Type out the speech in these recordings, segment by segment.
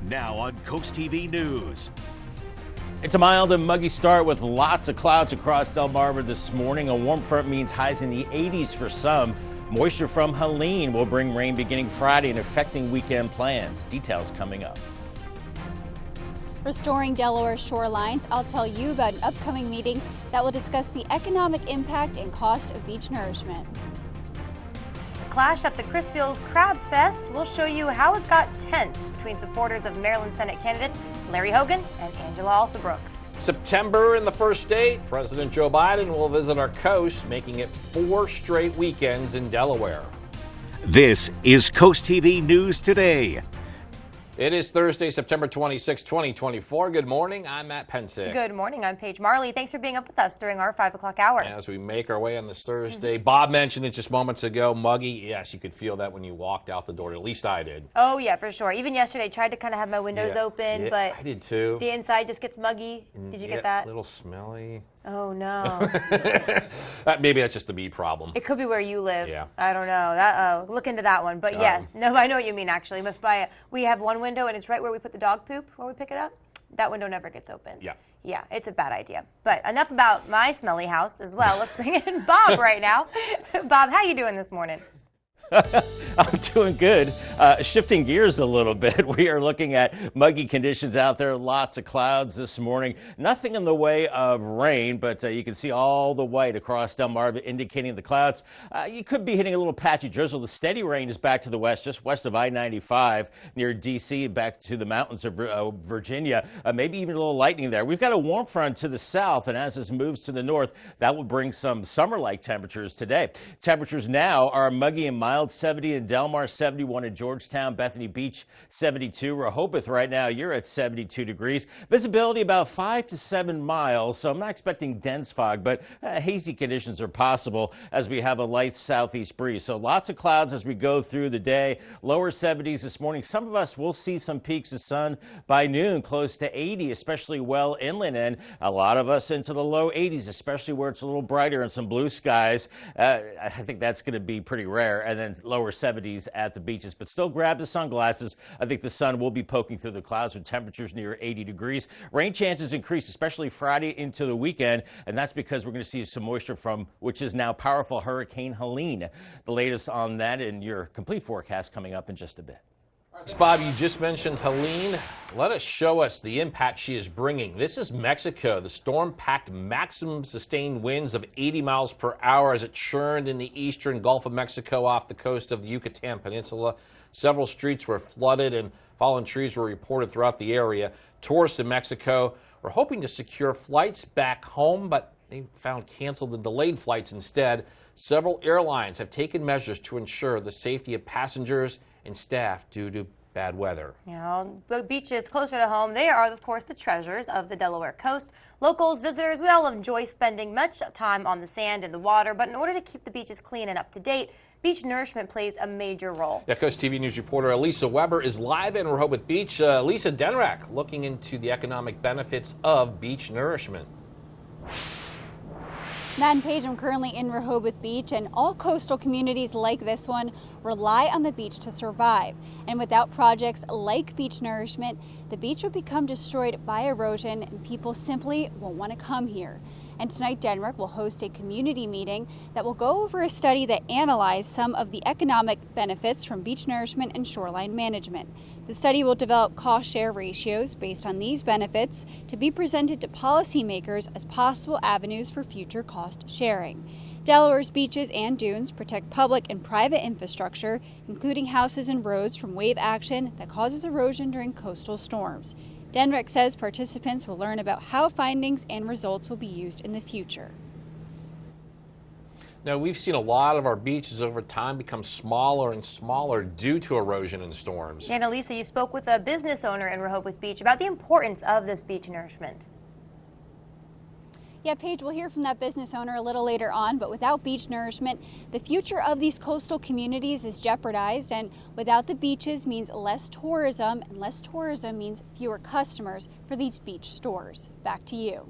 Now on CoastTV News. It's a mild and muggy start with lots of clouds across Delaware this morning. A warm front means highs in the 80s for some. Moisture from Helene will bring rain beginning Friday and affecting weekend plans. Details coming up. Restoring Delaware shorelines, I'll tell you about an upcoming meeting that will discuss the economic impact and cost of beach nourishment. Clash at the Crisfield Crab Fest. We'll show you how it got tense between supporters of Maryland Senate candidates Larry Hogan and Angela Alsobrooks. September in the first state, President Joe Biden will visit our coast, making it 4 straight weekends in Delaware. This is CoastTV News Today. It is Thursday, September 26, 2024. Good morning. I'm Matt Pensick. Good morning. I'm Paige Marley. Thanks for being up with us during our 5 o'clock hour. As we make our way on this Thursday, Bob mentioned it just moments ago, muggy. Yes, you could feel that when you walked out the door. At least I did. Oh, yeah, for sure. Even yesterday, I tried to kind of have my windows open, but I did too. The inside just gets muggy. Did you get that? A little smelly. Oh, no. Maybe that's just a me problem. It could be where you live. Yeah. I don't know. Look into that one. But yes, no, I know what you mean, actually. We have one window, and it's right where we put the dog poop when we pick it up. That window never gets open. Yeah. Yeah, it's a bad idea. But enough about my smelly house as well. Let's bring in Bob right now. Bob, how you doing this morning? I'm doing good. Shifting gears a little bit, we are looking at muggy conditions out there. Lots of clouds this morning. Nothing in the way of rain, but you can see all the white across Delaware indicating the clouds. You could be hitting a little patchy drizzle. The steady rain is back to the west, just west of I-95 near D.C., back to the mountains of Virginia. Maybe even a little lightning there. We've got a warm front to the south, and as this moves to the north, that will bring some summer-like temperatures today. Temperatures now are muggy and mild. 70 in Delmar, 71 in Georgetown, Bethany Beach, 72. Rehoboth right now, you're at 72 degrees. Visibility about 5 to 7 miles, so I'm not expecting dense fog, but hazy conditions are possible as we have a light southeast breeze. So lots of clouds as we go through the day. Lower 70s this morning. Some of us will see some peaks of sun by noon, close to 80, especially well inland, and a lot of us into the low 80s, especially where it's a little brighter and some blue skies. I think that's going to be pretty rare. And then lower 70s at the beaches, but still grab the sunglasses. I think the sun will be poking through the clouds with temperatures near 80 degrees. Rain chances increase, especially Friday into the weekend, and that's because we're going to see some moisture from which is now powerful Hurricane Helene. The latest on that in your complete forecast coming up in just a bit. Bob, you just mentioned Helene. Let us show us the impact she is bringing. This is Mexico. The storm packed maximum sustained winds of 80 miles per hour as it churned in the eastern Gulf of Mexico off the coast of the Yucatan Peninsula. Several streets were flooded and fallen trees were reported throughout the area. Tourists in Mexico were hoping to secure flights back home, but they found canceled and delayed flights instead. Several airlines have taken measures to ensure the safety of passengers and staff due to bad weather. You know, beaches closer to home, they are, of course, the treasures of the Delaware coast. Locals, visitors, we all enjoy spending much time on the sand and the water, but in order to keep the beaches clean and up to date, beach nourishment plays a major role. Yeah, CoastTV News reporter Elisa Weber is live in Rehoboth Beach. Lisa Denrack looking into the economic benefits of beach nourishment. Matt and Paige, I'm currently in Rehoboth Beach, and all coastal communities like this one rely on the beach to survive. And without projects like beach nourishment, the beach would become destroyed by erosion and people simply won't want to come here. And tonight, Denmark will host a community meeting that will go over a study that analyzed some of the economic benefits from beach nourishment and shoreline management. The study will develop cost-share ratios based on these benefits to be presented to policymakers as possible avenues for future cost sharing. Delaware's beaches and dunes protect public and private infrastructure, including houses and roads from wave action that causes erosion during coastal storms. Denrick says participants will learn about how findings and results will be used in the future. Now, we've seen a lot of our beaches over time become smaller and smaller due to erosion and storms. And Elisa, you spoke with a business owner in Rehoboth Beach about the importance of this beach nourishment. Yeah, Paige, we'll hear from that business owner a little later on, but without beach nourishment, the future of these coastal communities is jeopardized, and without the beaches means less tourism, and less tourism means fewer customers for these beach stores. Back to you.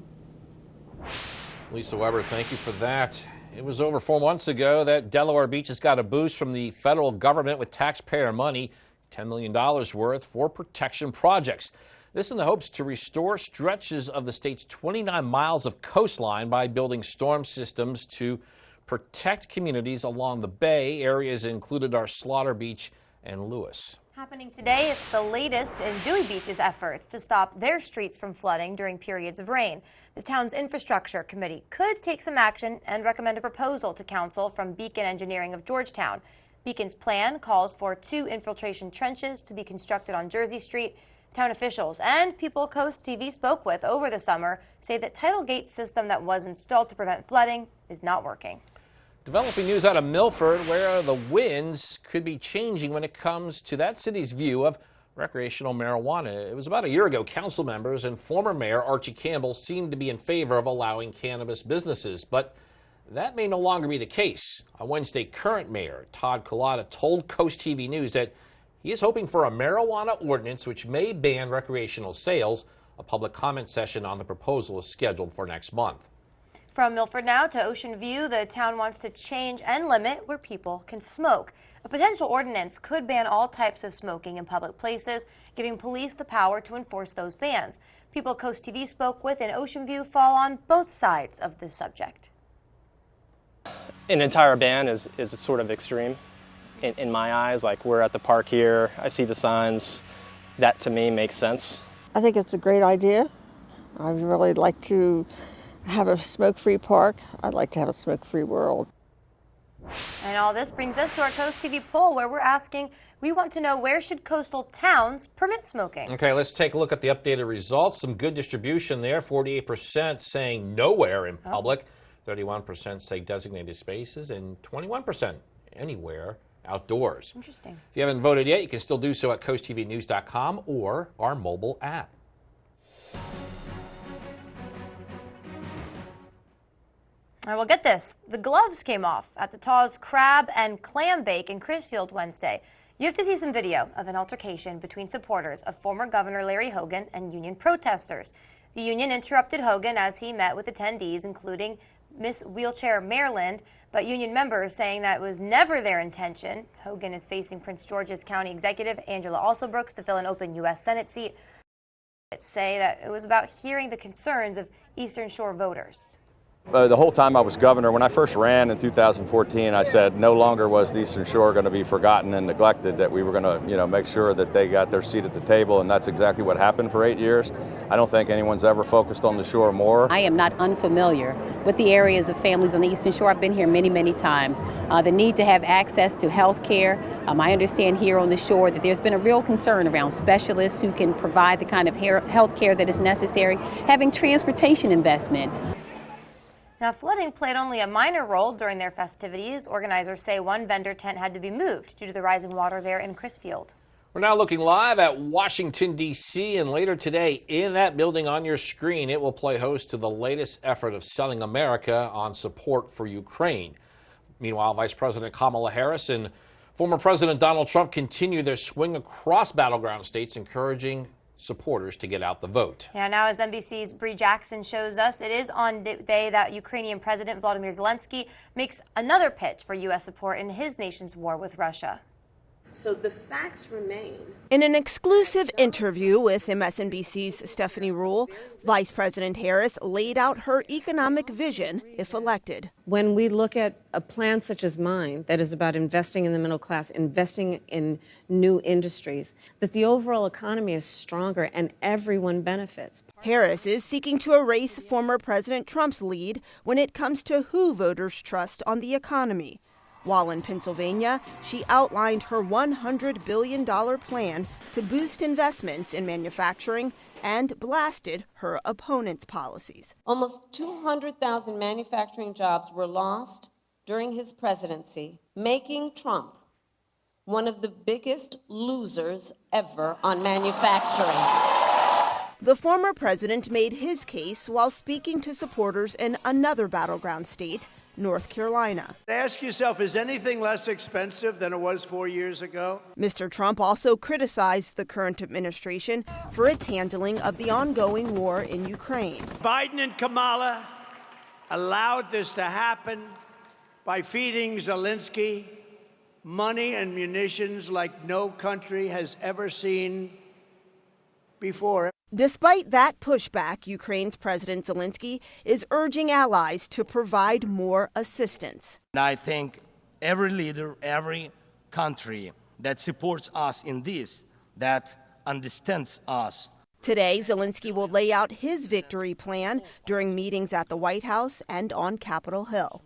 Lisa Weber, thank you for that. It was over 4 months ago that Delaware beaches got a boost from the federal government with taxpayer money. $10 million worth for protection projects. This in the hopes to restore stretches of the state's 29 miles of coastline by building storm systems to protect communities along the bay. Areas included are Slaughter Beach and Lewis. Happening today, it's the latest in Dewey Beach's efforts to stop their streets from flooding during periods of rain. The town's infrastructure committee could take some action and recommend a proposal to council from Beacon Engineering of Georgetown. Beacon's plan calls for 2 infiltration trenches to be constructed on Jersey Street. Town officials and people CoastTV spoke with over the summer say that tidal gate system that was installed to prevent flooding is not working. Developing news out of Milford, where the winds could be changing when it comes to that city's view of recreational marijuana. It was about a year ago, council members and former mayor Archie Campbell seemed to be in favor of allowing cannabis businesses, but that may no longer be the case. On Wednesday, current mayor Todd Culotta told CoastTV News that he is hoping for a marijuana ordinance which may ban recreational sales. A public comment session on the proposal is scheduled for next month. From Milford now to Ocean View, the town wants to change and limit where people can smoke. A potential ordinance could ban all types of smoking in public places, giving police the power to enforce those bans. People CoastTV spoke with in Ocean View fall on both sides of this subject. An entire ban is sort of extreme in my eyes. Like, we're at the park here, I see the signs. That to me makes sense. I think it's a great idea. I'd really like to have a smoke-free park. I'd like to have a smoke-free world. And all this brings us to our CoastTV poll, where we're asking, we want to know, where should coastal towns permit smoking? Okay, let's take a look at the updated results. Some good distribution there. 48% saying nowhere in public, 31% say designated spaces, and 21% anywhere outdoors. Interesting. If you haven't voted yet, you can still do so at coasttvnews.com or our mobile app. All right, well, get this. The gloves came off at the Taw's Crab and Clam Bake in Crisfield Wednesday. You have to see some video of an altercation between supporters of former Governor Larry Hogan and union protesters. The union interrupted Hogan as he met with attendees, including Miss Wheelchair Maryland, but union members saying that was never their intention. Hogan is facing Prince George's County Executive Angela Alsobrooks to fill an open U.S. Senate seat. Say that it was about hearing the concerns of Eastern Shore voters. The whole time I was governor, when I first ran in 2014, I said no longer was the Eastern Shore going to be forgotten and neglected, that we were going to, make sure that they got their seat at the table, and that's exactly what happened for 8 years. I don't think anyone's ever focused on the shore more. I am not unfamiliar with the areas of families on the Eastern Shore. I've been here many, many times. The need to have access to health care. I understand here on the shore that there's been a real concern around specialists who can provide the kind of health care that is necessary, having transportation investment. Now, flooding played only a minor role during their festivities. Organizers say one vendor tent had to be moved due to the rising water there in Crisfield. We're now looking live at Washington, D.C., and later today in that building on your screen, it will play host to the latest effort of Selling America on support for Ukraine. Meanwhile, Vice President Kamala Harris and former President Donald Trump continue their swing across battleground states, encouraging supporters to get out the vote. Yeah, now as NBC's Bree Jackson shows us, it is on the day that Ukrainian President Volodymyr Zelensky makes another pitch for U.S. support in his nation's war with Russia. So the facts remain. In an exclusive interview with MSNBC's Stephanie Ruhle, Vice President Harris laid out her economic vision if elected. When we look at a plan such as mine that is about investing in the middle class, investing in new industries, that the overall economy is stronger and everyone benefits. Harris is seeking to erase former President Trump's lead when it comes to who voters trust on the economy. While in Pennsylvania, she outlined her $100 billion plan to boost investments in manufacturing and blasted her opponent's policies. Almost 200,000 manufacturing jobs were lost during his presidency, making Trump one of the biggest losers ever on manufacturing. The former president made his case while speaking to supporters in another battleground state, North Carolina. Ask yourself, is anything less expensive than it was 4 years ago? Mr. Trump also criticized the current administration for its handling of the ongoing war in Ukraine. Biden and Kamala allowed this to happen by feeding Zelensky money and munitions like no country has ever seen before. Despite that pushback, Ukraine's President Zelensky is urging allies to provide more assistance. I think every leader, every country that supports us in this, that understands us. Today, Zelensky will lay out his victory plan during meetings at the White House and on Capitol Hill.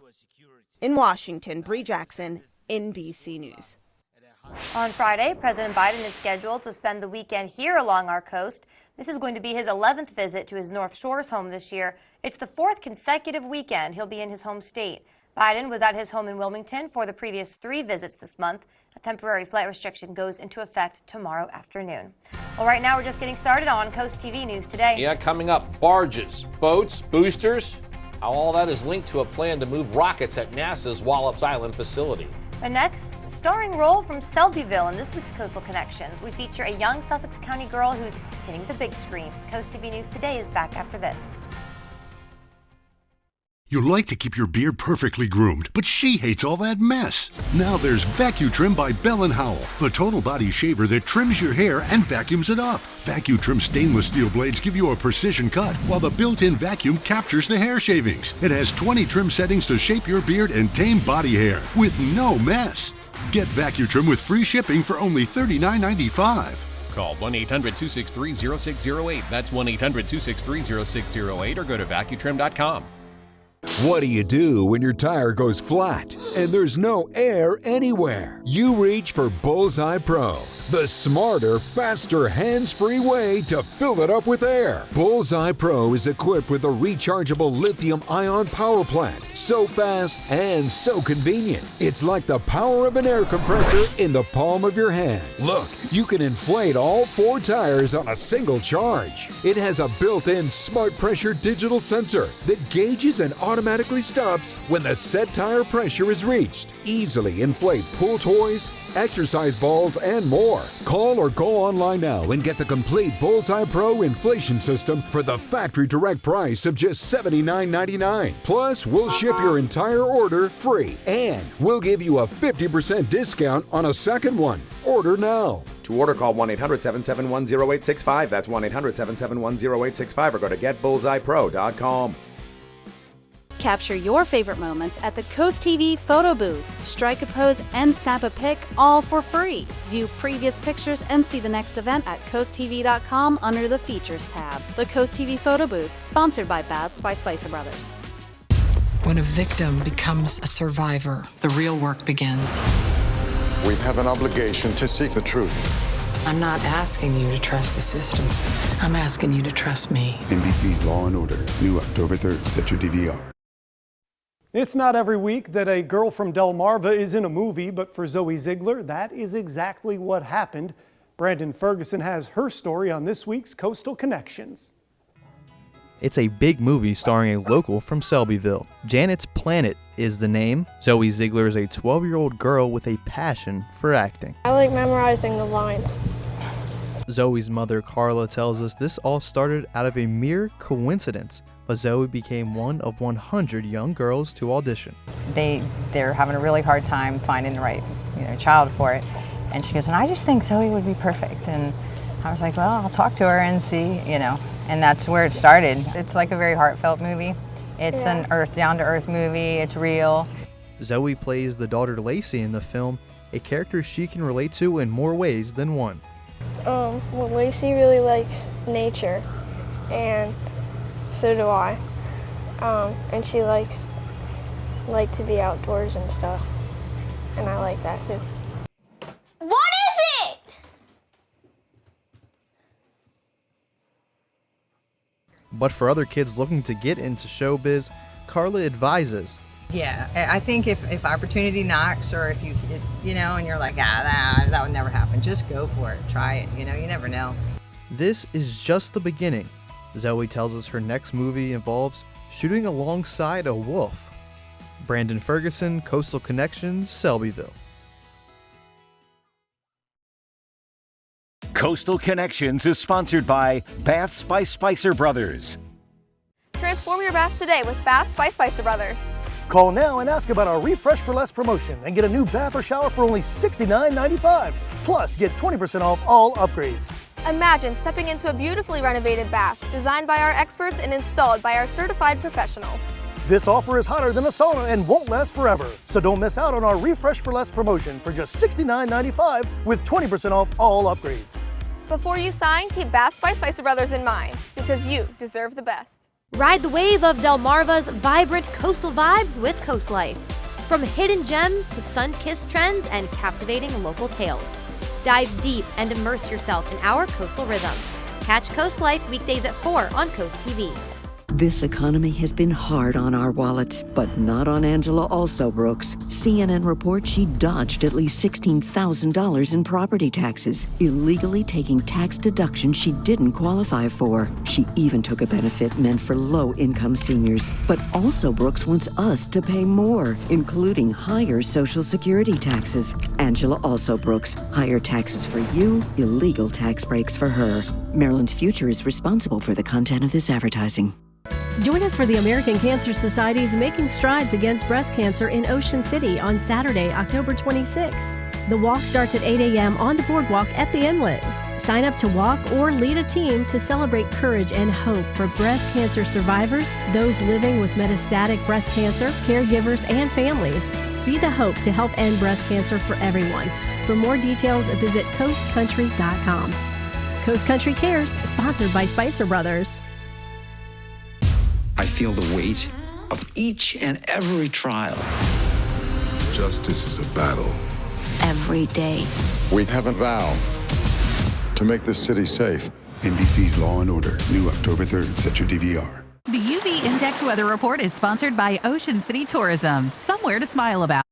In Washington, Bree Jackson, NBC News. On Friday, President Biden is scheduled to spend the weekend here along our coast. This is going to be his 11th visit to his North Shores home this year. It's the 4th consecutive weekend he'll be in his home state. Biden was at his home in Wilmington for the previous 3 visits this month. A temporary flight restriction goes into effect tomorrow afternoon. Well, right now we're just getting started on Coast TV News Today. Yeah, coming up, barges, boats, boosters. How all that is linked to a plan to move rockets at NASA's Wallops Island facility. The next starring role from Selbyville in this week's Coastal Connections. We feature a young Sussex County girl who's hitting the big screen. Coast TV News Today is back after this. You like to keep your beard perfectly groomed, but she hates all that mess. Now there's VacuTrim by Bell & Howell, the total body shaver that trims your hair and vacuums it up. VacuTrim stainless steel blades give you a precision cut, while the built-in vacuum captures the hair shavings. It has 20 trim settings to shape your beard and tame body hair with no mess. Get VacuTrim with free shipping for only $39.95. Call 1-800-263-0608. That's 1-800-263-0608 or go to vacutrim.com. What do you do when your tire goes flat and there's no air anywhere? You reach for Bullseye Pro, the smarter, faster, hands-free way to fill it up with air. Bullseye Pro is equipped with a rechargeable lithium-ion power plant. So fast and so convenient. It's like the power of an air compressor in the palm of your hand. Look, you can inflate all 4 tires on a single charge. It has a built-in smart pressure digital sensor that gauges and automatically stops when the set tire pressure is reached. Easily inflate pool toys, exercise balls, and more. Call or go online now and get the complete Bullseye Pro inflation system for the factory direct price of just $79.99. Plus, we'll ship your entire order free, and we'll give you a 50% discount on a second one. Order now. To order, call 1-800-771-0865. That's 1-800-771-0865 or go to getbullseyepro.com. Capture your favorite moments at the Coast TV photo booth. Strike a pose and snap a pic, all for free. View previous pictures and see the next event at coasttv.com under the Features tab. The Coast TV photo booth, sponsored by Baths by Spicer Brothers. When a victim becomes a survivor, the real work begins. We have an obligation to seek the truth. I'm not asking you to trust the system. I'm asking you to trust me. NBC's Law & Order, new October 3rd. Set your DVR. It's not every week that a girl from Delmarva is in a movie, but for Zoe Ziegler, that is exactly what happened. Brandon Ferguson has her story on this week's Coastal Connections. It's a big movie starring a local from Selbyville. Janet's Planet is the name. Zoe Ziegler is a 12-year-old girl with a passion for acting. I like memorizing the lines. Zoe's mother, Carla, tells us this all started out of a mere coincidence, but Zoe became one of 100 young girls to audition. They're having a really hard time finding the right child for it. And she goes, and I just think Zoe would be perfect. And I was like, well, I'll talk to her and see, And that's where it started. It's like a very heartfelt movie. It's an down-to-earth movie. It's real. Zoe plays the daughter Lacey in the film, a character she can relate to in more ways than one. Well, Lacey really likes nature, and so do I. And she likes to be outdoors and stuff, and I like that too. What is it? But for other kids looking to get into showbiz, Carla advises. Yeah, I think if opportunity knocks, or if and you're like, that would never happen, just go for it. Try it. You never know. This is just the beginning. Zoe tells us her next movie involves shooting alongside a wolf. Brandon Ferguson, Coastal Connections, Selbyville. Coastal Connections is sponsored by Baths by Spicer Brothers. Transform your bath today with Baths by Spicer Brothers. Call now and ask about our Refresh for Less promotion and get a new bath or shower for only $69.95. Plus, get 20% off all upgrades. Imagine stepping into a beautifully renovated bath designed by our experts and installed by our certified professionals. This offer is hotter than a sauna and won't last forever. So don't miss out on our Refresh for Less promotion for just $69.95 with 20% off all upgrades. Before you sign, keep Bath by Spicer Brothers in mind, because you deserve the best. Ride the wave of Delmarva's vibrant coastal vibes with Coast Life. From hidden gems to sun-kissed trends and captivating local tales. Dive deep and immerse yourself in our coastal rhythm. Catch Coast Life weekdays at 4 on Coast TV. This economy has been hard on our wallets, but not on Angela Alsobrooks. CNN reports she dodged at least $16,000 in property taxes, illegally taking tax deductions she didn't qualify for. She even took a benefit meant for low-income seniors. But Alsobrooks wants us to pay more, including higher Social Security taxes. Angela Alsobrooks, higher taxes for you, illegal tax breaks for her. Maryland's Future is responsible for the content of this advertising. Join us for the American Cancer Society's Making Strides Against Breast Cancer in Ocean City on Saturday, October 26th. The walk starts at 8 a.m. on the boardwalk at the inlet. Sign up to walk or lead a team to celebrate courage and hope for breast cancer survivors, those living with metastatic breast cancer, caregivers, and families. Be the hope to help end breast cancer for everyone. For more details, visit coastcountry.com. Coast Country Cares, sponsored by Spicer Brothers. I feel the weight of each and every trial. Justice is a battle. Every day. We have a vow to make this city safe. NBC's Law & Order, new October 3rd. Set your DVR. The UV Index Weather Report is sponsored by Ocean City Tourism. Somewhere to smile about.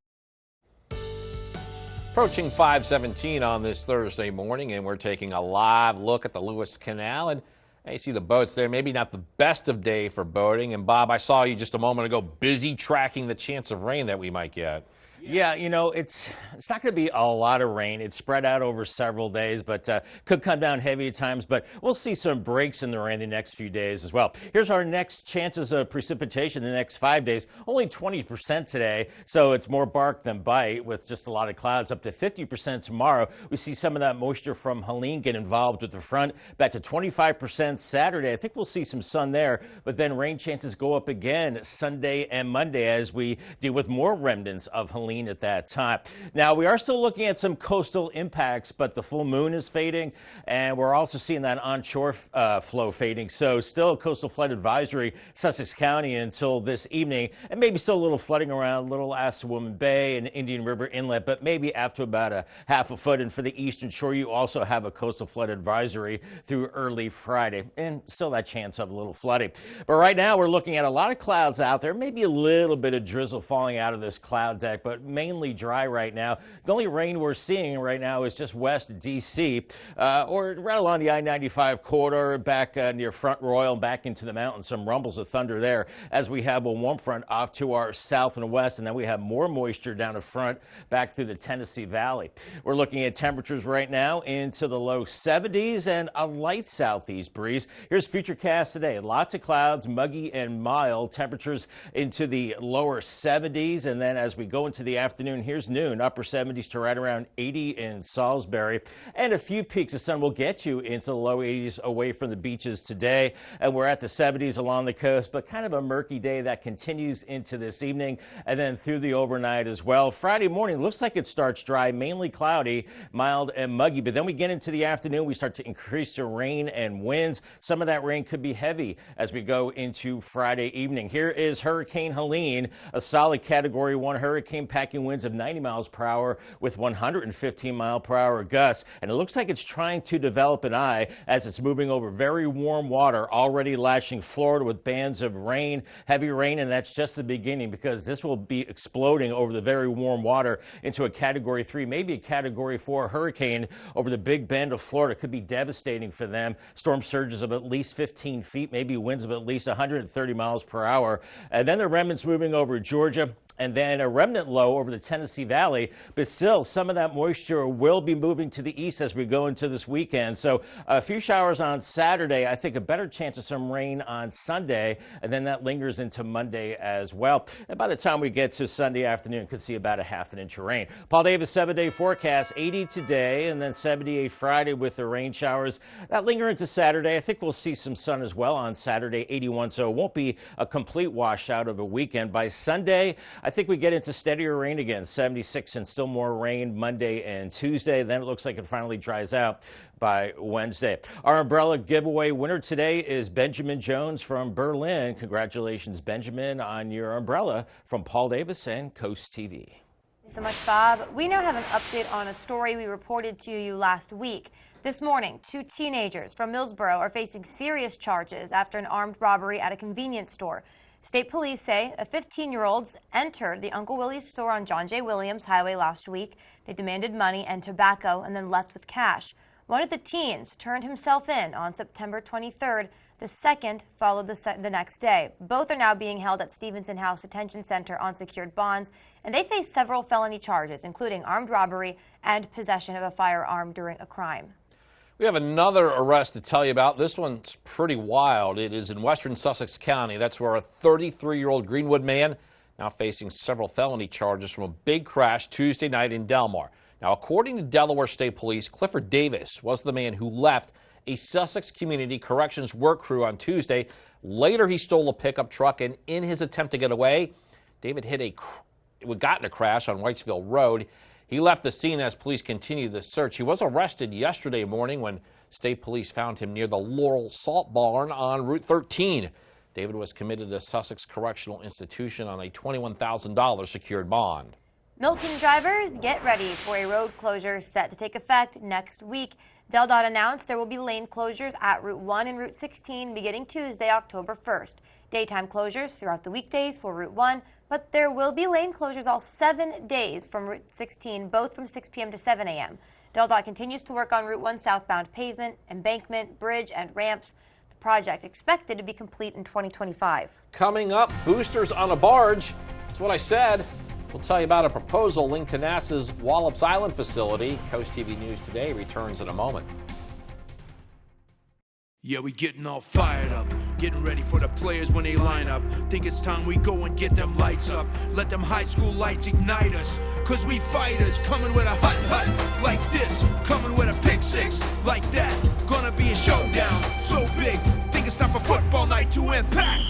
Approaching 5:17 on this Thursday morning, and we're taking a live look at the Lewis Canal. And you see the boats there. Maybe not the best of day for boating. And Bob, I saw you just a moment ago busy tracking the chance of rain that we might get. Yeah, you know, it's not going to be a lot of rain. It's spread out over several days, but could come down heavy at times. But we'll see some breaks in the rain the next few days as well. Here's our next chances of precipitation in the next 5 days. Only 20% today, so it's more bark than bite with just a lot of clouds. Up to 50% tomorrow. We see some of that moisture from Helene get involved with the front. Back to 25% Saturday. I think we'll see some sun there, but then rain chances go up again Sunday and Monday as we deal with more remnants of Helene at that time. Now, we are still looking at some coastal impacts, but the full moon is fading, and we're also seeing that onshore flow fading. So still a coastal flood advisory, Sussex County, until this evening, and maybe still a little flooding around Little Assawoman Bay and Indian River Inlet, but maybe after about a half a foot. And for the eastern shore, you also have a coastal flood advisory through early Friday, and still that chance of a little flooding. But right now, we're looking at a lot of clouds out there, maybe a little bit of drizzle falling out of this cloud deck, but mainly dry right now. The only rain we're seeing right now is just west of D.C. Or right along the I-95 corridor back near Front Royal and back into the mountains. Some rumbles of thunder there as we have a warm front off to our south and west, and then we have more moisture down the front back through the Tennessee Valley. We're looking at temperatures right now into the low 70s and a light southeast breeze. Here's Futurecast today. Lots of clouds, muggy and mild. Temperatures into the lower 70s, and then as we go into the afternoon, here's noon, upper 70s to right around 80 in Salisbury, and a few peaks of sun will get you into the low 80s away from the beaches today, and we're at the 70s along the coast, but kind of a murky day that continues into this evening and then through the overnight as well. Friday morning looks like it starts dry, mainly cloudy, mild and muggy, but then we get into the afternoon, we start to increase the rain and winds. Some of that rain could be heavy as we go into Friday evening. Here is Hurricane Helene, a solid Category 1 hurricane, packing winds of 90 miles per hour with 115 mile per hour gusts. And it looks like it's trying to develop an eye as it's moving over very warm water, already lashing Florida with bands of rain, heavy rain. And that's just the beginning, because this will be exploding over the very warm water into a Category 3, maybe a Category 4 hurricane over the Big Bend of Florida. It could be devastating for them. Storm surges of at least 15 feet, maybe winds of at least 130 miles per hour. And then the remnants moving over Georgia, and then a remnant low over the Tennessee Valley. But still, some of that moisture will be moving to the east as we go into this weekend. So a few showers on Saturday. I think a better chance of some rain on Sunday, and then that lingers into Monday as well. And by the time we get to Sunday afternoon, could see about a half an inch of rain. Paul Davis 7-day forecast, 80 today and then 78 Friday with the rain showers. That linger into Saturday. I think we'll see some sun as well on Saturday, 81. So it won't be a complete washout of a weekend. By Sunday, I think we get into steadier rain again, 76 and still more rain Monday and Tuesday. Then it looks like it finally dries out by Wednesday. Our umbrella giveaway winner today is Benjamin Jones from Berlin. Congratulations, Benjamin, on your umbrella from Paul Davis and Coast TV. Thanks so much, Bob. We now have an update on a story we reported to you last week. This morning, 2 teenagers from Millsboro are facing serious charges after an armed robbery at a convenience store. State police say a 15-year-olds entered the Uncle Willie's store on John J. Williams Highway last week. They demanded money and tobacco and then left with cash. One of the teens turned himself in on September 23rd. The second followed the next day. Both are now being held at Stevenson House Detention Center on secured bonds, and they face several felony charges, including armed robbery and possession of a firearm during a crime. We have another arrest to tell you about. This one's pretty wild. It is in western Sussex County. That's where a 33-year-old Greenwood man now facing several felony charges from a big crash Tuesday night in Delmar. Now, according to Delaware State Police, Clifford Davis was the man who left a Sussex Community Corrections work crew on Tuesday. Later, he stole a pickup truck, and in his attempt to get away, David got in a crash on Whitesville Road. He left the scene as police continued the search. He was arrested yesterday morning when state police found him near the Laurel Salt Barn on Route 13. David was committed to Sussex Correctional Institution on a $21,000 secured bond. Milton drivers, get ready for a road closure set to take effect next week. DelDOT announced there will be lane closures at Route 1 and Route 16 beginning Tuesday, October 1st. Daytime closures throughout the weekdays for Route 1, but there will be lane closures all 7 days from Route 16, both from 6 p.m. to 7 a.m. DelDOT continues to work on Route 1 southbound pavement, embankment, bridge, and ramps. The project expected to be complete in 2025. Coming up, boosters on a barge. That's what I said. We'll tell you about a proposal linked to NASA's Wallops Island facility. Coast TV News Today returns in a moment. Yeah, we getting all fired up, getting ready for the players when they line up. Think it's time we go and get them lights up. Let them high school lights ignite us. Cause we fighters, coming with a hut like this. Coming with a pick six like that. Gonna be a showdown so big. Think it's time for football night to impact.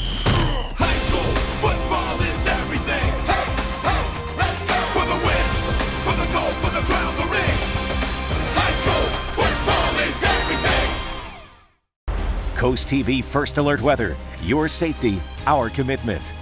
High school football is everything. Hey, hey, let's go. For the win, for the gold, for the crown, the ring. High school football is everything. Coast TV First Alert Weather. Your safety, our commitment.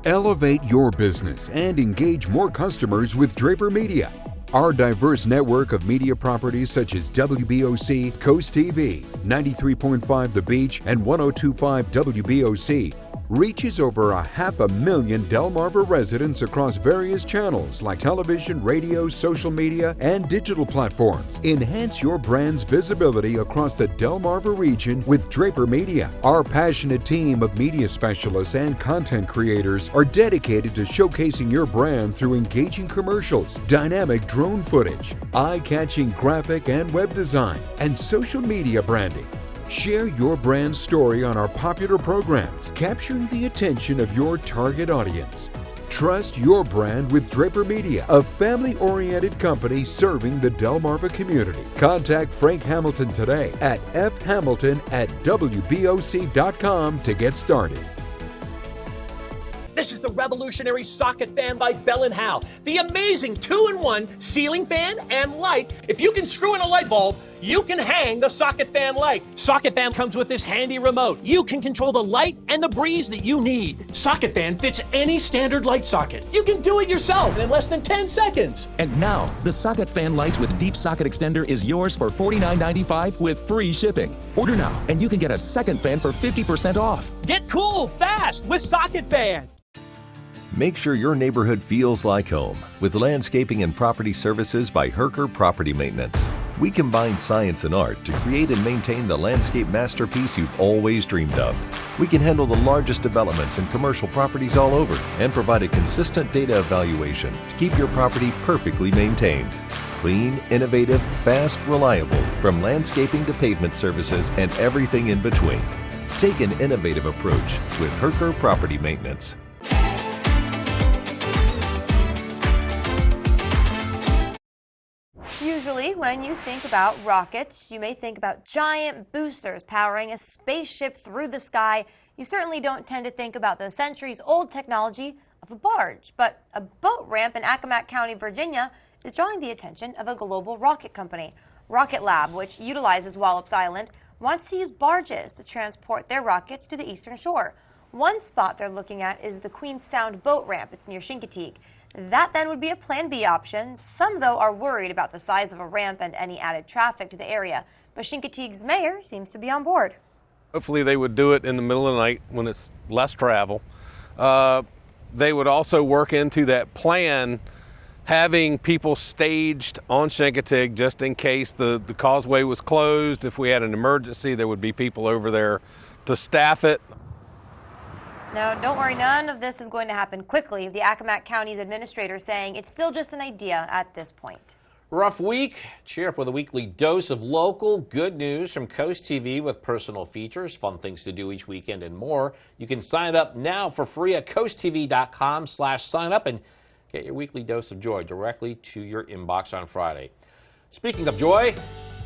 Elevate your business and engage more customers with Draper Media. Our diverse network of media properties such as WBOC, Coast TV, 93.5 The Beach, and 102.5 WBOC reaches over 500,000 Delmarva residents across various channels like television, radio, social media, and digital platforms. Enhance your brand's visibility across the Delmarva region with Draper Media. Our passionate team of media specialists and content creators are dedicated to showcasing your brand through engaging commercials, dynamic drone footage, eye-catching graphic and web design, and social media branding. Share your brand story on our popular programs, capturing the attention of your target audience. Trust your brand with Draper Media, a family-oriented company serving the Delmarva community. Contact Frank Hamilton today at fhamilton@wboc.com to get started. This is the revolutionary socket fan by Bell & Howell. The amazing 2-in-1 ceiling fan and light. If you can screw in a light bulb, you can hang the socket fan light. Socket fan comes with this handy remote. You can control the light and the breeze that you need. Socket fan fits any standard light socket. You can do it yourself in less than 10 seconds. And now, the socket fan lights with deep socket extender is yours for $49.95 with free shipping. Order now, and you can get a second fan for 50% off. Get cool fast with Socket Fan. Make sure your neighborhood feels like home with landscaping and property services by Herker Property Maintenance. We combine science and art to create and maintain the landscape masterpiece you've always dreamed of. We can handle the largest developments and commercial properties all over and provide a consistent data evaluation to keep your property perfectly maintained. Clean, innovative, fast, reliable, from landscaping to pavement services and everything in between. Take an innovative approach with Herker Property Maintenance. Usually, when you think about rockets, you may think about giant boosters powering a spaceship through the sky. You certainly don't tend to think about the centuries-old technology of a barge. But a boat ramp in Accomack County, Virginia, is drawing the attention of a global rocket company. Rocket Lab, which utilizes Wallops Island, wants to use barges to transport their rockets to the eastern shore. One spot they're looking at is the Queen's Sound boat ramp. It's near Chincoteague. That then would be a Plan B option. Some, though, are worried about the size of a ramp and any added traffic to the area. But Chincoteague's mayor seems to be on board. Hopefully they would do it in the middle of the night when it's less travel. They would also work into that plan having people staged on Chincoteague just in case the causeway was closed. If we had an emergency, there would be people over there to staff it. Now, don't worry, none of this is going to happen quickly. The Accomack County's administrator saying it's still just an idea at this point. Rough week? Cheer up with a weekly dose of local good news from Coast TV with personal features, fun things to do each weekend, and more. You can sign up now for free at coasttv.com/sign up and get your weekly dose of joy directly to your inbox on Friday. Speaking of joy,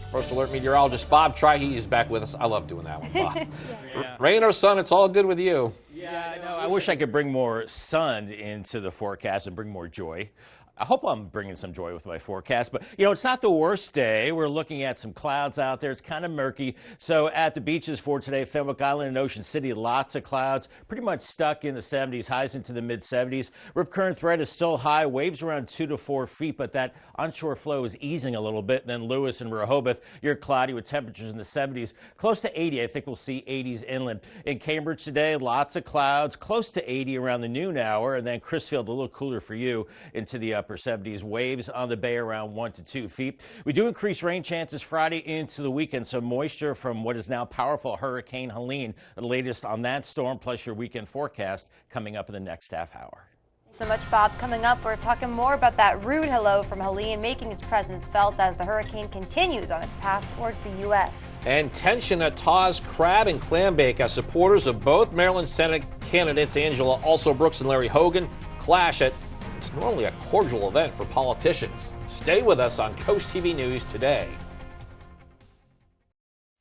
First Alert meteorologist Bob Trihey is back with us. I love doing that one, Bob. Yeah. Rain or sun, it's all good with you. Yeah, I know. I wish I could bring more sun into the forecast and bring more joy. I hope I'm bringing some joy with my forecast, but it's not the worst day. We're looking at some clouds out there. It's kind of murky. So at the beaches for today, Fenwick Island and Ocean City, lots of clouds, pretty much stuck in the 70s, highs into the mid 70s. Rip current threat is still high, waves around 2 to 4 feet, but that onshore flow is easing a little bit. Then Lewis and Rehoboth, you're cloudy with temperatures in the 70s, close to 80. I think we'll see 80s inland. In Cambridge today, lots of clouds, close to 80 around the noon hour, and then Crisfield, a little cooler for you into the upper 70s. Waves on the bay around 1 to 2 feet. We do increase rain chances Friday into the weekend, so moisture from what is now powerful Hurricane Helene. The latest on that storm, plus your weekend forecast coming up in the next half hour. So much, Bob. Coming up, we're talking more about that rude hello from Helene making its presence felt as the hurricane continues on its path towards the U.S. And tension at Taw's Crab and Clam Bake as supporters of both Maryland Senate candidates Angela Alsobrooks and Larry Hogan clash at it's normally a cordial event for politicians. Stay with us on Coast TV News today.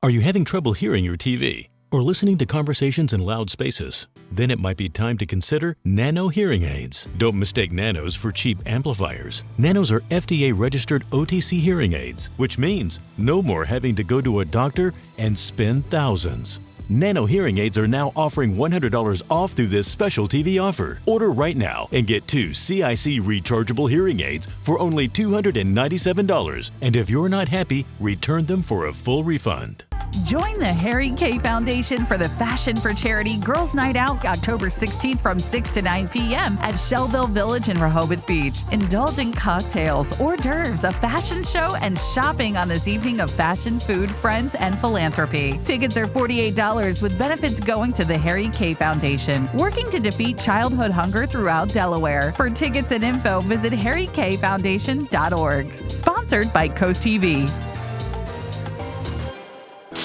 Are you having trouble hearing your TV or listening to conversations in loud spaces? Then it might be time to consider Nano hearing aids. Don't mistake Nanos for cheap amplifiers. Nanos are FDA-registered OTC hearing aids, which means no more having to go to a doctor and spend thousands. Nano hearing aids are now offering $100 off through this special TV offer. Order right now and get 2 CIC rechargeable hearing aids for only $297. And if you're not happy, return them for a full refund. Join the Harry K Foundation for the Fashion for Charity Girls Night Out October 16th from 6 to 9 p.m. at Shellville Village in Rehoboth Beach. Indulge in cocktails, hors d'oeuvres, a fashion show, and shopping on this evening of fashion, food, friends, and philanthropy. Tickets are $48 with benefits going to the Harry K Foundation, working to defeat childhood hunger throughout Delaware. For tickets and info, visit harrykfoundation.org. Sponsored by Coast TV.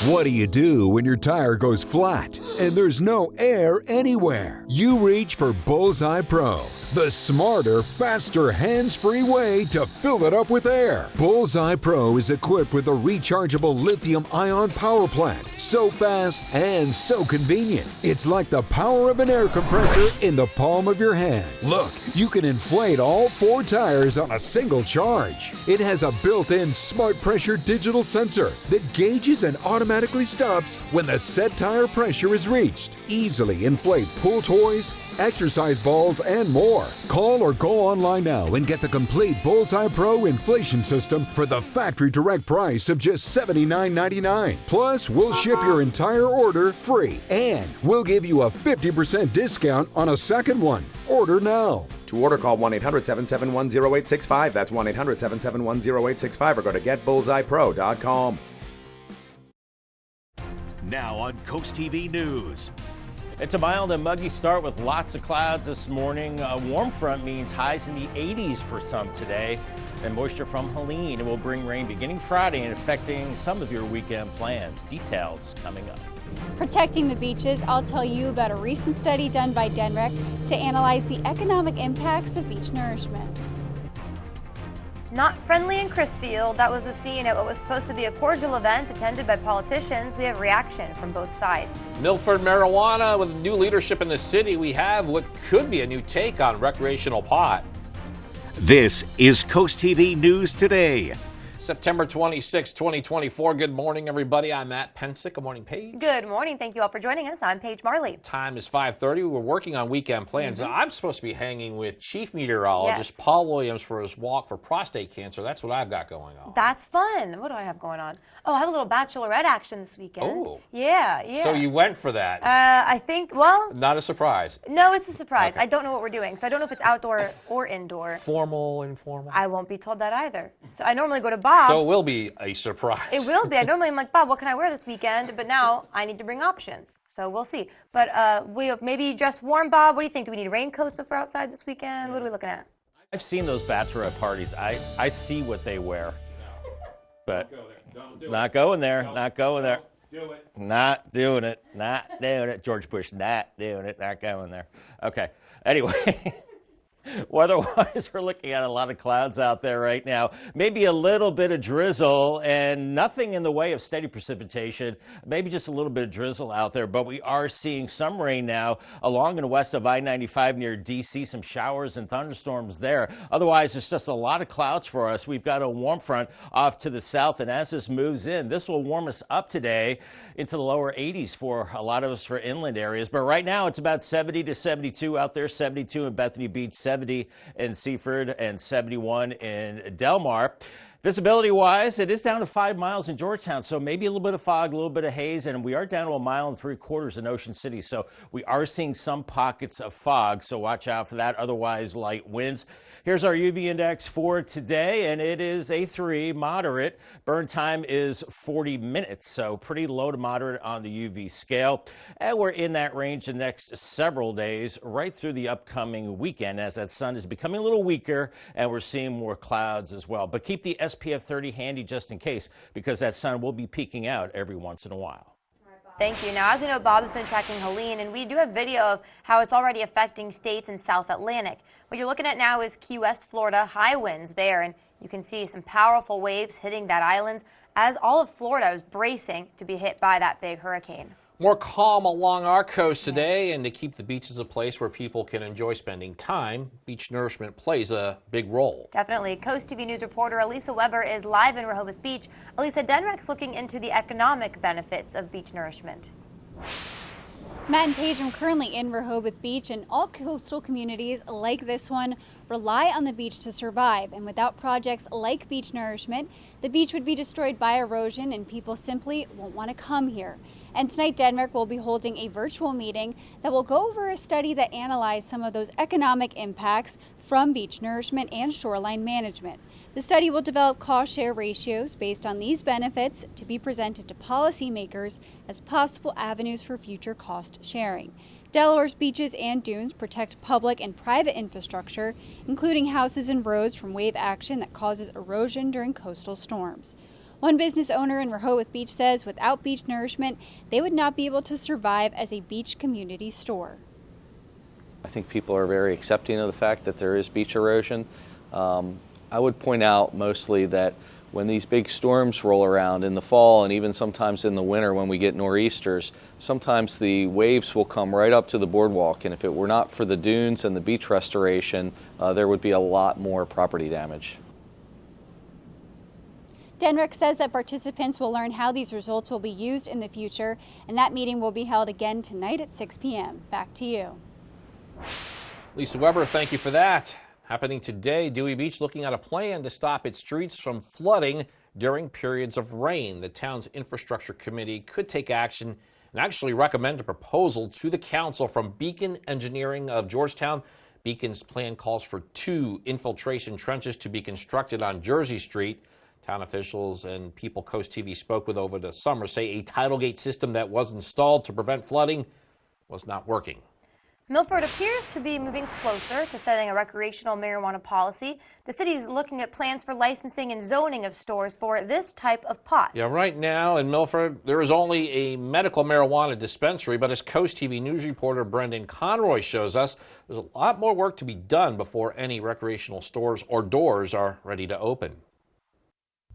What do you do when your tire goes flat and there's no air anywhere? You reach for Bullseye Pro, the smarter, faster, hands-free way to fill it up with air. Bullseye Pro is equipped with a rechargeable lithium-ion power plant. So fast and so convenient. It's like the power of an air compressor in the palm of your hand. Look, you can inflate all 4 tires on a single charge. It has a built-in smart pressure digital sensor that gauges and automatically stops when the set tire pressure is reached. Easily inflate pool toys, exercise balls, and more. Call or go online now and get the complete Bullseye Pro inflation system for the factory direct price of just $79.99. Plus, we'll ship your entire order free, and we'll give you a 50% discount on a second one. Order now. To order, call 1-800-771-0865. That's 1-800-771-0865 or go to getbullseyepro.com. Now on Coast TV News. It's a mild and muggy start with lots of clouds this morning. A warm front means highs in the 80s for some today. And moisture from Helene will bring rain beginning Friday and affecting some of your weekend plans. Details coming up. Protecting the beaches, I'll tell you about a recent study done by DENREC to analyze the economic impacts of beach nourishment. Not friendly in Crisfield. That was the scene at what was supposed to be a cordial event attended by politicians. We have reaction from both sides. Milford marijuana with new leadership in the city. We have what could be a new take on recreational pot. This is Coast TV News Today. September 26, 2024. Good morning, everybody. I'm Matt Pensick. Good morning, Paige. Good morning. Thank you all for joining us. I'm Paige Marley. Time is 5:30. We're working on weekend plans. Now, I'm supposed to be hanging with Chief Meteorologist Paul Williams for his walk for prostate cancer. That's what I've got going on. That's fun. What do I have going on? Oh, I have a little bachelorette action this weekend. Oh. Yeah. So you went for that. I think, well. Not a surprise. No, it's a surprise. Okay. I don't know what we're doing, so I don't know if it's outdoor or indoor. Formal, informal? I won't be told that either. So I normally go to Bob. So it will be a surprise. It will be. I normally am like, Bob, what can I wear this weekend? But now I need to bring options. So we'll see. But we maybe dress warm, Bob. What do you think? Do we need raincoats if we're outside this weekend? What are we looking at? I've seen those bachelorette parties. I see what they wear. But not going there. Not going there. Do it. Not doing it. Not doing it. George Bush, not doing it. Not going there. Okay. Anyway. Weather-wise, we're looking at a lot of clouds out there right now. Maybe a little bit of drizzle and nothing in the way of steady precipitation. Maybe just a little bit of drizzle out there, but we are seeing some rain now along and west of I-95 near D.C. Some showers and thunderstorms there. Otherwise, it's just a lot of clouds for us. We've got a warm front off to the south, and as this moves in, this will warm us up today into the lower 80s for a lot of us for inland areas. But right now, it's about 70 to 72 out there, 72 in Bethany Beach, 70 in Seaford, and 71 in Delmar. Visibility-wise, it is down to 5 miles in Georgetown, so maybe a little bit of fog, a little bit of haze, and we are down to 1.75 miles in Ocean City, so we are seeing some pockets of fog, so watch out for that. Otherwise, light winds. Here's our UV index for today, and it is a 3, moderate. Burn time is 40 minutes, so pretty low to moderate on the UV scale. And we're in that range the next several days, right through the upcoming weekend, as that sun is becoming a little weaker, and we're seeing more clouds as well. But keep the SPF 30 handy just in case, because that sun will be peeking out every once in a while. Thank you. Now, as we know, Bob's been tracking Helene, and we do have video of how it's already affecting states in South Atlantic. What you're looking at now is Key West, Florida, high winds there, and you can see some powerful waves hitting that island as all of Florida is bracing to be hit by that big hurricane. More calm along our coast today, and to keep the beaches a place where people can enjoy spending time, beach nourishment plays a big role. Definitely. Coast TV News reporter Elisa Weber is live in Rehoboth Beach. Elisa, DENREC's looking into the economic benefits of beach nourishment. Matt and Paige, I'm currently in Rehoboth Beach, and all coastal communities like this one rely on the beach to survive. And without projects like beach nourishment, the beach would be destroyed by erosion and people simply won't want to come here. And tonight, DENREC will be holding a virtual meeting that will go over a study that analyzed some of those economic impacts from beach nourishment and shoreline management. The study will develop cost-share ratios based on these benefits to be presented to policymakers as possible avenues for future cost sharing. Delaware's beaches and dunes protect public and private infrastructure, including houses and roads from wave action that causes erosion during coastal storms. One business owner in Rehoboth Beach says without beach nourishment, they would not be able to survive as a beach community store. I think people are very accepting of the fact that there is beach erosion. I would point out mostly that when these big storms roll around in the fall and even sometimes in the winter when we get nor'easters, sometimes the waves will come right up to the boardwalk, and if it were not for the dunes and the beach restoration, there would be a lot more property damage. DENREC says that participants will learn how these results will be used in the future, and that meeting will be held again tonight at 6 p.m. Back to you. Lisa Weber, thank you for that. Happening today, Dewey Beach looking at a plan to stop its streets from flooding during periods of rain. The town's infrastructure committee could take action and actually recommend a proposal to the council from Beacon Engineering of Georgetown. Beacon's plan calls for 2 infiltration trenches to be constructed on Jersey Street. Town officials and people Coast TV spoke with over the summer say a tidal gate system that was installed to prevent flooding was not working. Milford appears to be moving closer to setting a recreational marijuana policy. The city is looking at plans for licensing and zoning of stores for this type of pot. Yeah, right now in Milford, there is only a medical marijuana dispensary, but as Coast TV news reporter Brendan Conroy shows us, there's a lot more work to be done before any recreational stores or doors are ready to open.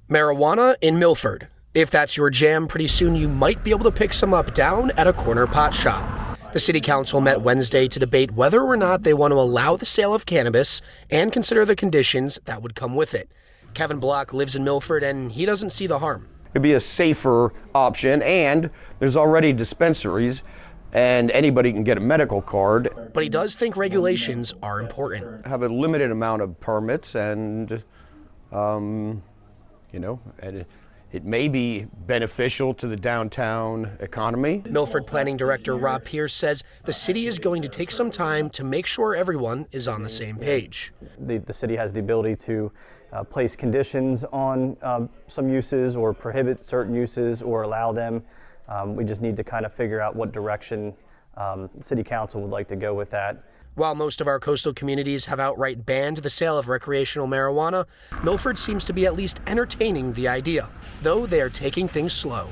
Marijuana in Milford. If that's your jam, pretty soon you might be able to pick some up down at a corner pot shop. The City Council met Wednesday to debate whether or not they want to allow the sale of cannabis and consider the conditions that would come with it. Kevin Block lives in Milford and he doesn't see the harm. It'd be a safer option, and there's already dispensaries and anybody can get a medical card. But he does think regulations are important. Have a limited amount of permits and, it may be beneficial to the downtown economy. Milford Planning Director Rob Pierce says the city is going to take some time to make sure everyone is on the same page. The city has the ability to place conditions on some uses or prohibit certain uses or allow them. We just need to kind of figure out what direction City Council would like to go with that. While most of our coastal communities have outright banned the sale of recreational marijuana, Milford seems to be at least entertaining the idea, though they are taking things slow.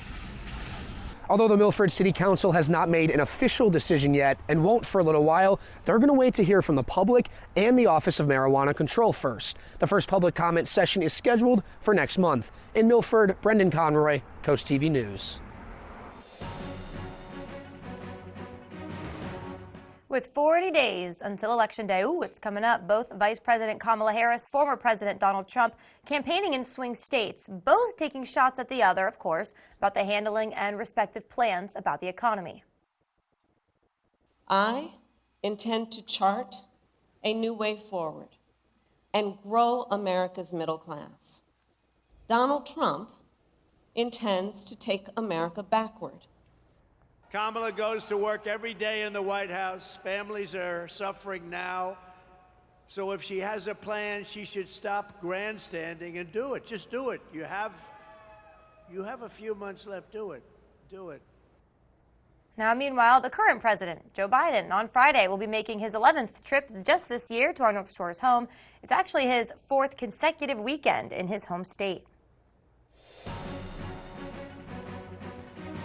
Although the Milford City Council has not made an official decision yet and won't for a little while, they're going to wait to hear from the public and the Office of Marijuana Control first. The first public comment session is scheduled for next month. In Milford, Brendan Conroy, Coast TV News. With 40 days until Election Day, it's coming up, both Vice President Kamala Harris, former President Donald Trump, campaigning in swing states, both taking shots at the other, of course, about the handling and respective plans about the economy. I intend to chart a new way forward and grow America's middle class. Donald Trump intends to take America backward. Kamala goes to work every day in the White House. Families are suffering now. So if she has a plan, she should stop grandstanding and do it. Just do it. You have a few months left. Do it. Do it. Now, meanwhile, the current president, Joe Biden, on Friday will be making his 11th trip just this year to our North Shore's home. It's actually his 4th consecutive weekend in his home state.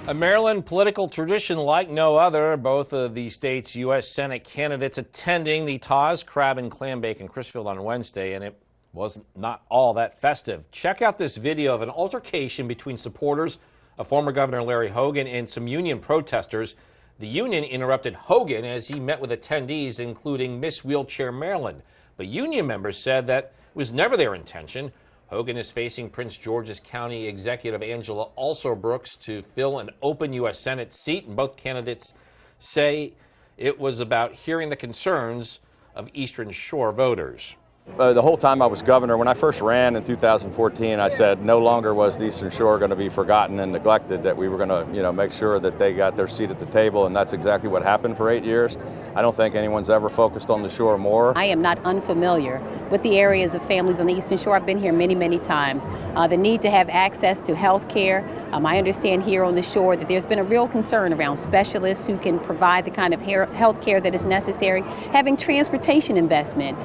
A Maryland political tradition like no other. Both of the state's U.S. Senate candidates attending the Taz Crab and Clam Bake in Crisfield on Wednesday, and it was not all that festive. Check out this video of an altercation between supporters of former Governor Larry Hogan and some union protesters. The union interrupted Hogan as he met with attendees, including Miss Wheelchair Maryland. But union members said that it was never their intention. Hogan is facing Prince George's County Executive Angela Alsobrooks to fill an open U.S. Senate seat, and both candidates say it was about hearing the concerns of Eastern Shore voters. The whole time I was governor, when I first ran in 2014, I said no longer was the Eastern Shore going to be forgotten and neglected, that we were going to, make sure that they got their seat at the table, and that's exactly what happened for 8 years. I don't think anyone's ever focused on the shore more. I am not unfamiliar with the areas of families on the Eastern Shore. I've been here many, many times. The need to have access to health care. I understand here on the shore that there's been a real concern around specialists who can provide the kind of health care that is necessary, having transportation investment.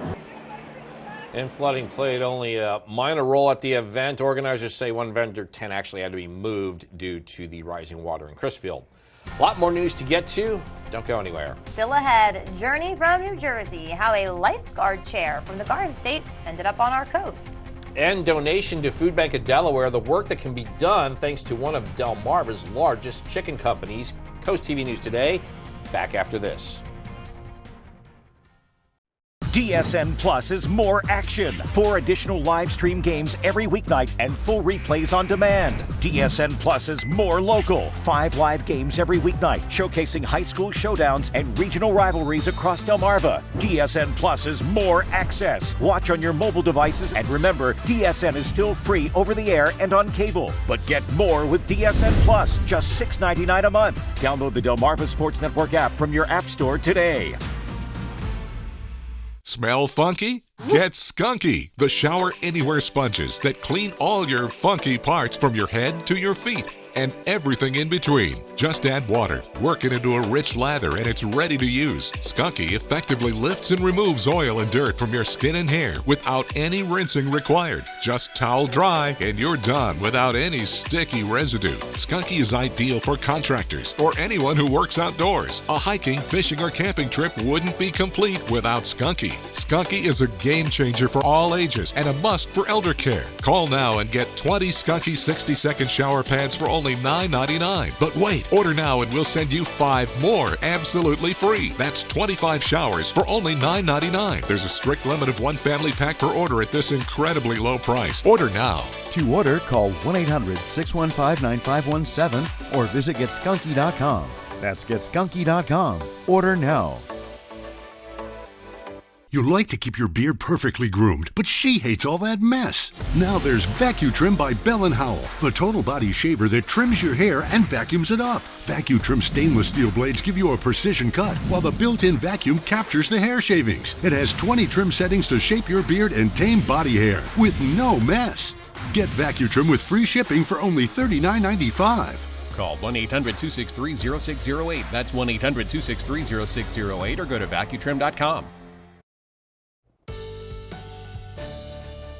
And flooding played only a minor role at the event. Organizers say one vendor tent actually had to be moved due to the rising water in Crisfield. A lot more news to get to. Don't go anywhere. Still ahead, journey from New Jersey, how a lifeguard chair from the Garden State ended up on our coast. And donation to Food Bank of Delaware, the work that can be done thanks to one of Delmarva's largest chicken companies. Coast TV News Today, back after this. DSN Plus is more action. 4 additional live stream games every weeknight and full replays on demand. DSN Plus is more local. 5 live games every weeknight, showcasing high school showdowns and regional rivalries across Delmarva. DSN Plus is more access. Watch on your mobile devices, and remember, DSN is still free over the air and on cable. But get more with DSN Plus, just $6.99 a month. Download the Delmarva Sports Network app from your app store today. Smell funky? Get Skunky, the shower anywhere sponges that clean all your funky parts from your head to your feet and everything in between. Just add water, work it into a rich lather, and it's ready to use. Skunky effectively lifts and removes oil and dirt from your skin and hair without any rinsing required. Just towel dry and you're done without any sticky residue. Skunky is ideal for contractors or anyone who works outdoors. A hiking, fishing, or camping trip wouldn't be complete without Skunky. Skunky is a game changer for all ages and a must for elder care. Call now and get 20 Skunky 60-second shower pads for only $9.99. But wait, order now and we'll send you 5 more absolutely free. That's 25 showers for only $9.99. There's a strict limit of 1 family pack per order at this incredibly low price. Order now. To order, call 1-800-615-9517 or visit GetSkunky.com. That's GetSkunky.com. Order now. You like to keep your beard perfectly groomed, but she hates all that mess. Now there's VacuTrim by Bell & Howell, the total body shaver that trims your hair and vacuums it up. VacuTrim stainless steel blades give you a precision cut, while the built-in vacuum captures the hair shavings. It has 20 trim settings to shape your beard and tame body hair with no mess. Get VacuTrim with free shipping for only $39.95. Call 1-800-263-0608. That's 1-800-263-0608 or go to VacuTrim.com.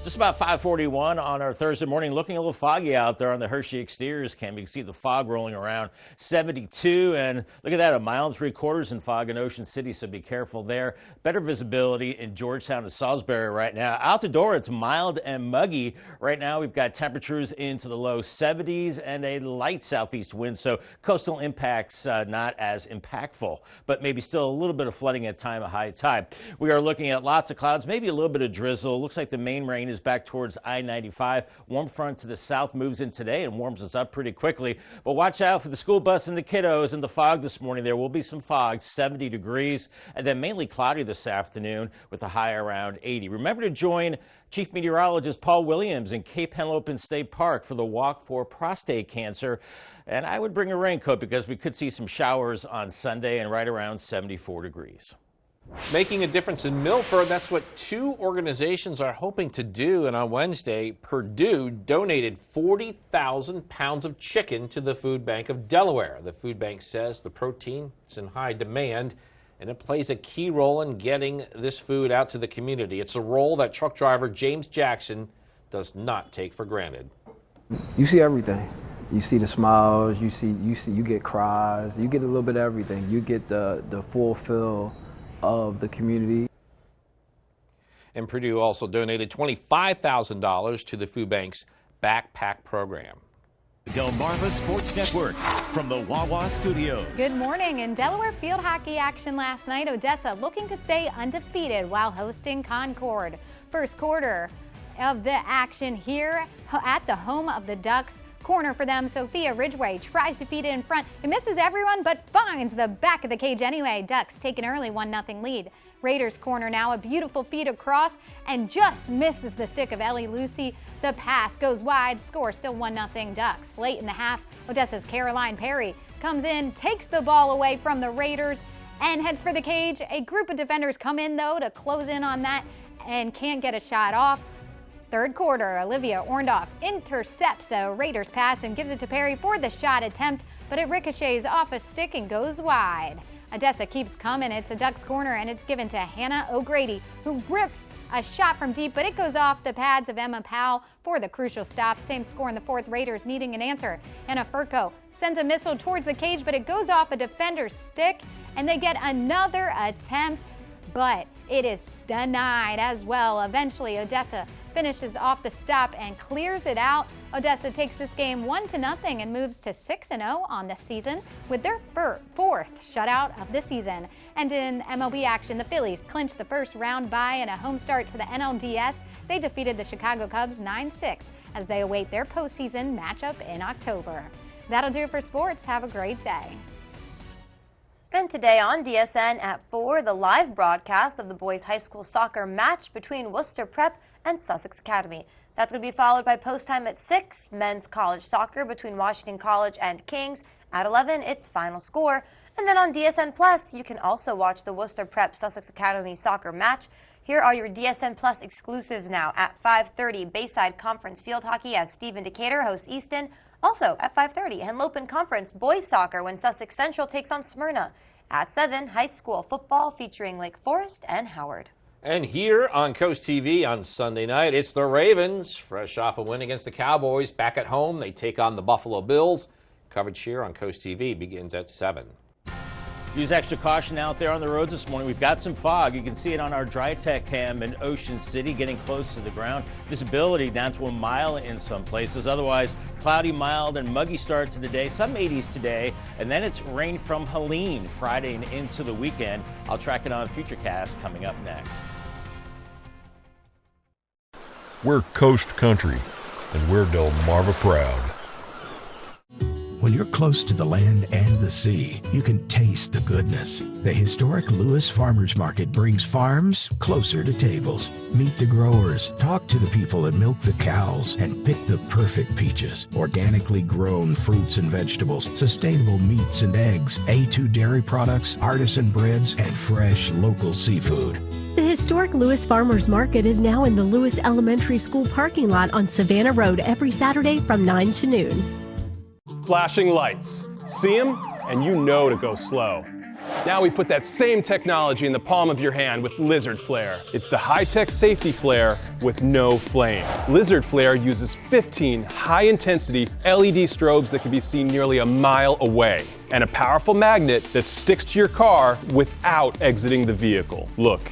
Just about 5:41 on our Thursday morning. Looking a little foggy out there on the Hershey exteriors cam. You can see the fog rolling around 72. And look at that, 1.75 miles in fog in Ocean City, so be careful there. Better visibility in Georgetown and Salisbury right now. Out the door, it's mild and muggy. Right now, we've got temperatures into the low 70s and a light southeast wind, so coastal impacts not as impactful, but maybe still a little bit of flooding at time of high tide. We are looking at lots of clouds, maybe a little bit of drizzle. Looks like the main rain is back towards I-95. Warm front to the south moves in today and warms us up pretty quickly. But watch out for the school bus and the kiddos in the fog this morning. There will be some fog, 70 degrees, and then mainly cloudy this afternoon with a high around 80. Remember to join Chief Meteorologist Paul Williams in Cape Henlopen State Park for the Walk for Prostate Cancer. And I would bring a raincoat because we could see some showers on Sunday and right around 74 degrees. Making a difference in Milford, that's what 2 organizations are hoping to do. And on Wednesday, Purdue donated 40,000 pounds of chicken to the Food Bank of Delaware. The food bank says the protein is in high demand, and it plays a key role in getting this food out to the community. It's a role that truck driver James Jackson does not take for granted. You see everything. You see the smiles, you get cries, you get a little bit of everything. You get the full feel of the community. And Purdue also donated $25,000 to the food bank's backpack program. Delmarva Sports Network from the Wawa Studios. Good morning. In Delaware field hockey action last night, Odessa looking to stay undefeated while hosting Concord. First quarter of the action here at the home of the Ducks. Corner for them, Sophia Ridgway tries to feed it in front. It misses everyone but finds the back of the cage anyway. Ducks take an early 1-0 lead. Raiders corner now, a beautiful feed across and just misses the stick of Ellie Lucy. The pass goes wide, score still 1-0 Ducks. Late in the half, Odessa's Caroline Perry comes in, takes the ball away from the Raiders and heads for the cage. A group of defenders come in though to close in on that and can't get a shot off. Third quarter, Olivia Orndorff intercepts a Raiders pass and gives it to Perry for the shot attempt, but it ricochets off a stick and goes wide. Odessa keeps coming. It's a Ducks corner, and it's given to Hannah O'Grady, who rips a shot from deep, but it goes off the pads of Emma Powell for the crucial stop. Same score in the fourth, Raiders needing an answer. Anna Furco sends a missile towards the cage, but it goes off a defender's stick, and they get another attempt, but it is denied as well. Eventually, Odessa finishes off the stop and clears it out. Odessa takes this game 1-0 and moves to 6-0 on the season with their fourth shutout of the season. And in MLB action, the Phillies clinched the first round bye in a home start to the NLDS. They defeated the Chicago Cubs 9-6 as they await their postseason matchup in October. That'll do it for sports. Have a great day. And today on DSN at 4, the live broadcast of the boys' high school soccer match between Worcester Prep and Sussex Academy. That's going to be followed by post time at 6, men's college soccer between Washington College and Kings, At 11, it's final score. And then on DSN Plus, you can also watch the Worcester Prep Sussex Academy soccer match. Here are your DSN Plus exclusives now. At 5:30, Bayside Conference Field Hockey as Stephen Decatur hosts Easton. Also at 5:30, Henlopen Conference Boys Soccer when Sussex Central takes on Smyrna. At 7, high school football featuring Lake Forest and Howard. And here on Coast TV on Sunday night, it's the Ravens, fresh off a win against the Cowboys. Back at home, they take on the Buffalo Bills. Coverage here on Coast TV begins at 7. Use extra caution out there on the roads this morning. We've got some fog. You can see it on our Dry-Tech cam in Ocean City, getting close to the ground. Visibility down to a mile in some places. Otherwise, cloudy, mild, and muggy start to the day. Some 80s today, and then it's rain from Helene Friday and into the weekend. I'll track it on Futurecast coming up next. We're Coast Country, and we're Delmarva proud. When you're close to the land and the sea, you can taste the goodness. The historic Lewis Farmers Market brings farms closer to tables. Meet the growers, talk to the people that milk the cows, and pick the perfect peaches. Organically grown fruits and vegetables, sustainable meats and eggs, A2 dairy products, artisan breads, and fresh local seafood. The historic Lewis Farmers Market is now in the Lewis Elementary School parking lot on Savannah Road every Saturday from 9 to noon. Flashing lights. See them, and you know to go slow. Now we put that same technology in the palm of your hand with Lizard Flare. It's the high-tech safety flare with no flame. Lizard Flare uses 15 high-intensity LED strobes that can be seen nearly a mile away, and a powerful magnet that sticks to your car without exiting the vehicle. Look,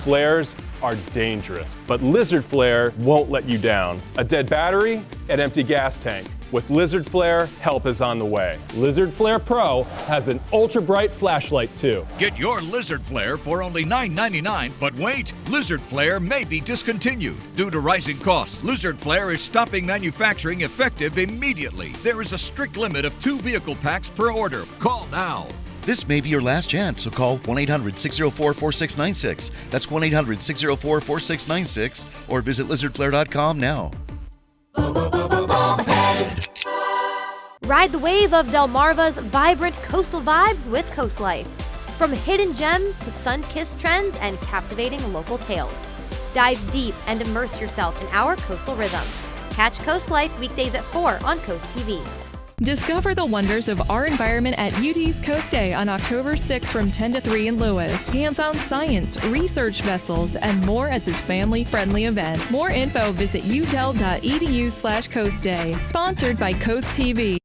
flares are dangerous, but Lizard Flare won't let you down. A dead battery, an empty gas tank. With Lizard Flare, help is on the way. Lizard Flare Pro has an ultra-bright flashlight too. Get your Lizard Flare for only $9.99, but wait, Lizard Flare may be discontinued. Due to rising costs, Lizard Flare is stopping manufacturing effective immediately. There is a strict limit of 2 vehicle packs per order. Call now. This may be your last chance, so call 1-800-604-4696. That's 1-800-604-4696 or visit lizardflare.com now. Ride the wave of Delmarva's vibrant coastal vibes with Coast Life. From hidden gems to sun-kissed trends and captivating local tales. Dive deep and immerse yourself in our coastal rhythm. Catch Coast Life weekdays at 4 on Coast TV. Discover the wonders of our environment at UT's Coast Day on October 6th from 10 to 3 in Lewis. Hands-on science, research vessels, and more at this family-friendly event. More info, visit utel.edu/coastday. Sponsored by Coast TV.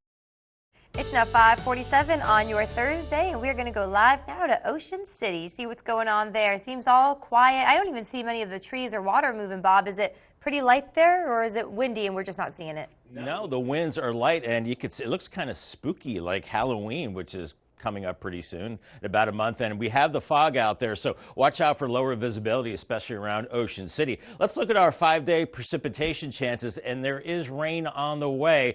It's now 5:47 on your Thursday, and we're going to go live now to Ocean City, see what's going on there. It seems all quiet. I don't even see many of the trees or water moving, Bob. Is it pretty light there, or is it windy and we're just not seeing it? No, the winds are light, and you could see, it looks kind of spooky, like Halloween, which is coming up pretty soon, in about a month, and we have the fog out there, so watch out for lower visibility, especially around Ocean City. Let's look at our 5-day precipitation chances, and there is rain on the way.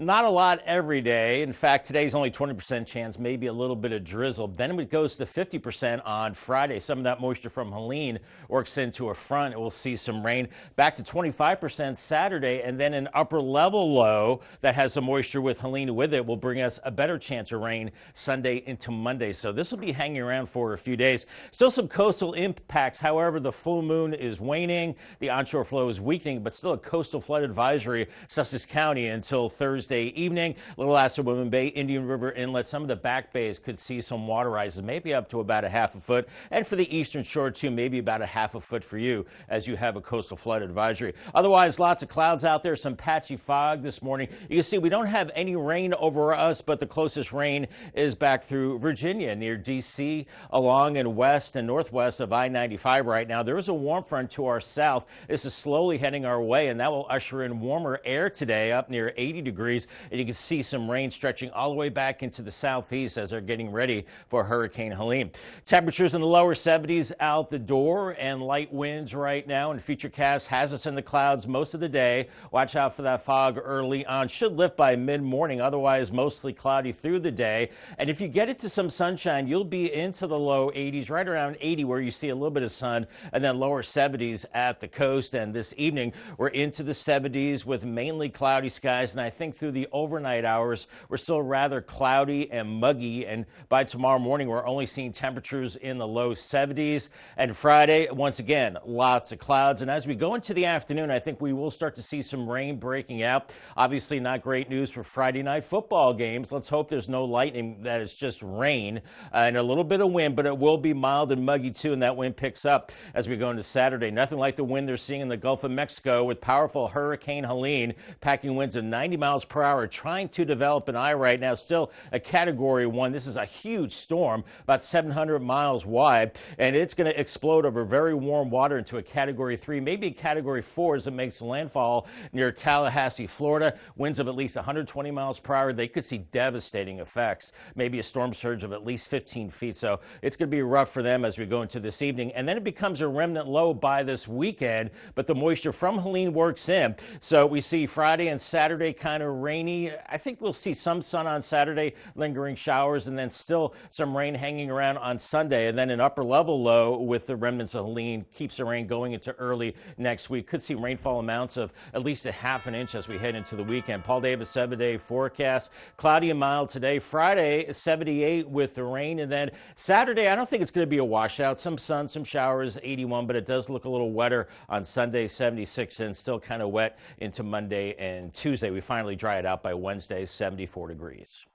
Not a lot every day. In fact, today's only 20% chance, maybe a little bit of drizzle. Then it goes to 50% on Friday. Some of that moisture from Helene works into a front. We'll see some rain. Back to 25% Saturday, and then an upper level low that has some moisture with Helene with it will bring us a better chance of rain Sunday into Monday. So this will be hanging around for a few days. Still some coastal impacts. However, the full moon is waning. The onshore flow is weakening, but still a coastal flood advisory, Sussex County, until Thursday evening. Little Assawoman Bay, Indian River Inlet, some of the back bays could see some water rises, maybe up to about a half a foot. And for the eastern shore, too, maybe about a half a foot for you as you have a coastal flood advisory. Otherwise, lots of clouds out there, some patchy fog this morning. You can see we don't have any rain over us, but the closest rain is back through Virginia, near D.C., along and west and northwest of I-95 right now. There is a warm front to our south. This is slowly heading our way, and that will usher in warmer air today, up near 80 degrees. And you can see some rain stretching all the way back into the southeast as they're getting ready for Hurricane Helene. Temperatures in the lower 70s out the door, and light winds right now. And Futurecast has us in the clouds most of the day. Watch out for that fog early on. Should lift by mid-morning, otherwise mostly cloudy through the day. And if you get into some sunshine, you'll be into the low 80s, right around 80 where you see a little bit of sun, and then lower 70s at the coast. And this evening, we're into the 70s with mainly cloudy skies, and I think through the overnight hours, we're still rather cloudy and muggy. And by tomorrow morning, we're only seeing temperatures in the low 70s. And Friday, once again, lots of clouds. And as we go into the afternoon, I think we will start to see some rain breaking out. Obviously, not great news for Friday night football games. Let's hope there's no lightning, that it's just rain and a little bit of wind, but it will be mild and muggy too, and that wind picks up as we go into Saturday. Nothing like the wind they're seeing in the Gulf of Mexico with powerful Hurricane Helene packing winds of 90 miles per hour, trying to develop an eye right now. Still a Category 1. This is a huge storm, about 700 miles wide, and it's going to explode over very warm water into a Category 3, maybe a Category 4 as it makes landfall near Tallahassee, Florida. Winds of at least 120 miles per hour. They could see devastating effects, maybe a storm surge of at least 15 feet. So it's going to be rough for them as we go into this evening. And then it becomes a remnant low by this weekend, but the moisture from Helene works in. So we see Friday and Saturday kind of rainy. I think we'll see some sun on Saturday, lingering showers, and then still some rain hanging around on Sunday. And then an upper level low with the remnants of Helene keeps the rain going into early next week. Could see rainfall amounts of at least a half an inch as we head into the weekend. Paul Davis 7-day forecast. Cloudy and mild today. Friday, 78 with the rain. And then Saturday, I don't think it's going to be a washout. Some sun, some showers, 81, but it does look a little wetter on Sunday, 76, and still kind of wet into Monday and Tuesday. We finally dry it out by Wednesday, 74 degrees.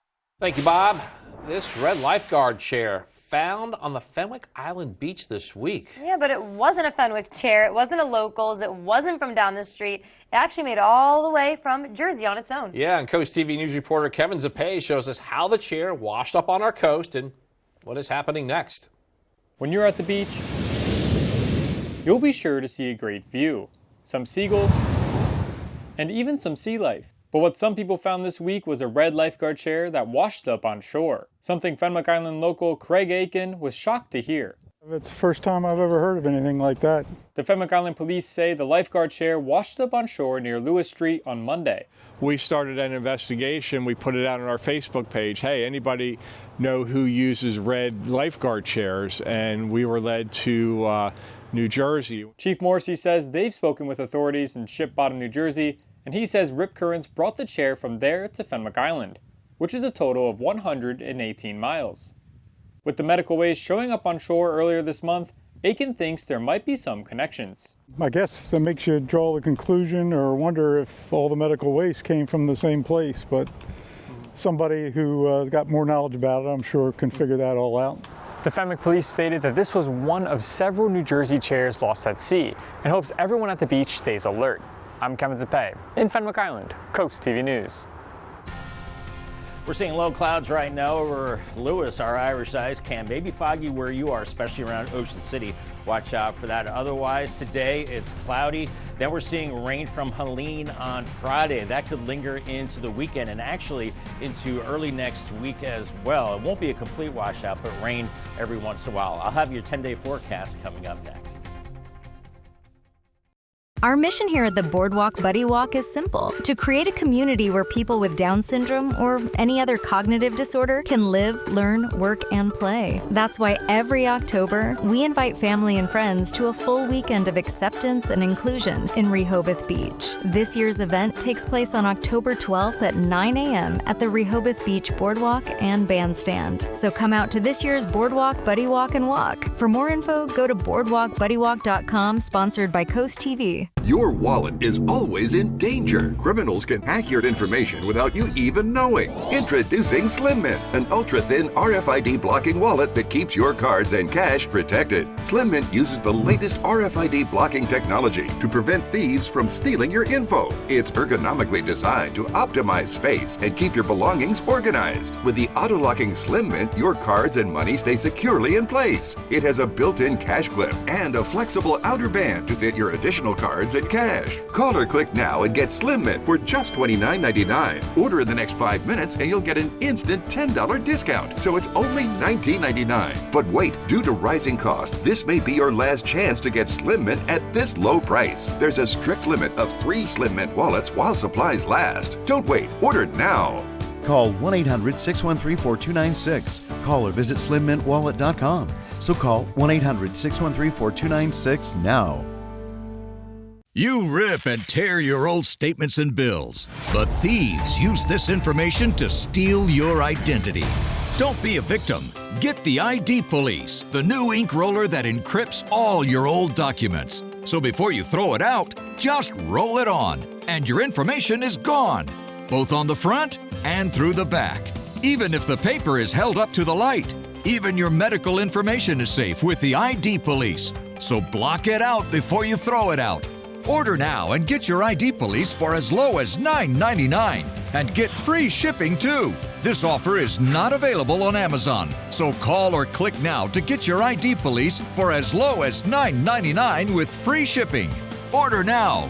Thank you, Bob. This red lifeguard chair found on the Fenwick Island beach this week. Yeah, but it wasn't a Fenwick chair. It wasn't a Locals. It wasn't from down the street. It actually made it all the way from Jersey on its own. Yeah, and Coast TV news reporter Kevin Zappé shows us how the chair washed up on our coast and what is happening next. When you're at the beach, you'll be sure to see a great view, some seagulls, and even some sea life. But what some people found this week was a red lifeguard chair that washed up on shore. Something Fenwick Island local Craig Aiken was shocked to hear. It's the first time I've ever heard of anything like that. The Fenwick Island police say the lifeguard chair washed up on shore near Lewis Street on Monday. We started an investigation. We put it out on our Facebook page. Hey, anybody know who uses red lifeguard chairs? And we were led to New Jersey. Chief Morrissey says they've spoken with authorities in Ship Bottom, New Jersey, and he says rip currents brought the chair from there to Fenwick Island, which is a total of 118 miles. With the medical waste showing up on shore earlier this month, Aiken thinks there might be some connections. I guess that makes you draw the conclusion or wonder if all the medical waste came from the same place, but somebody who got more knowledge about it, I'm sure, can figure that all out. The Fenwick police stated that this was one of several New Jersey chairs lost at sea and hopes everyone at the beach stays alert. I'm Kevin Zappé in Fenwick Island, Coast TV News. We're seeing low clouds right now over Lewis, our Irish ice can. Maybe foggy where you are, especially around Ocean City. Watch out for that. Otherwise, today it's cloudy. Then we're seeing rain from Helene on Friday. That could linger into the weekend and actually into early next week as well. It won't be a complete washout, but rain every once in a while. I'll have your 10-day forecast coming up next. Our mission here at the Boardwalk Buddy Walk is simple: to create a community where people with Down syndrome or any other cognitive disorder can live, learn, work, and play. That's why every October, we invite family and friends to a full weekend of acceptance and inclusion in Rehoboth Beach. This year's event takes place on October 12th at 9 a.m. at the Rehoboth Beach Boardwalk and Bandstand. So come out to this year's Boardwalk Buddy Walk and Walk. For more info, go to boardwalkbuddywalk.com, sponsored by Coast TV. Your wallet is always in danger. Criminals can hack your information without you even knowing. Introducing Slim Mint, an ultra-thin RFID blocking wallet that keeps your cards and cash protected. Slim Mint uses the latest RFID blocking technology to prevent thieves from stealing your info. It's ergonomically designed to optimize space and keep your belongings organized. With the auto-locking Slim Mint, your cards and money stay securely in place. It has a built-in cash clip and a flexible outer band to fit your additional cards and cash. Call or click now and get Slim Mint for just $29.99. Order in the next 5 minutes and you'll get an instant $10 discount. So it's only $19.99. But wait, due to rising costs, this may be your last chance to get Slim Mint at this low price. There's a strict limit of 3 Slim Mint wallets while supplies last. Don't wait, order now. Call 1-800-613-4296. Call or visit slimmintwallet.com. So call 1-800-613-4296 now. You rip and tear your old statements and bills, but thieves use this information to steal your identity. Don't be a victim. Get the ID Police, the new ink roller that encrypts all your old documents. So before you throw it out, just roll it on, and your information is gone, both on the front and through the back. Even if the paper is held up to the light, even your medical information is safe with the ID Police. So block it out before you throw it out. Order now and get your ID Police for as low as $9.99 and get free shipping too. This offer is not available on Amazon, so call or click now to get your ID Police for as low as $9.99 with free shipping. Order now.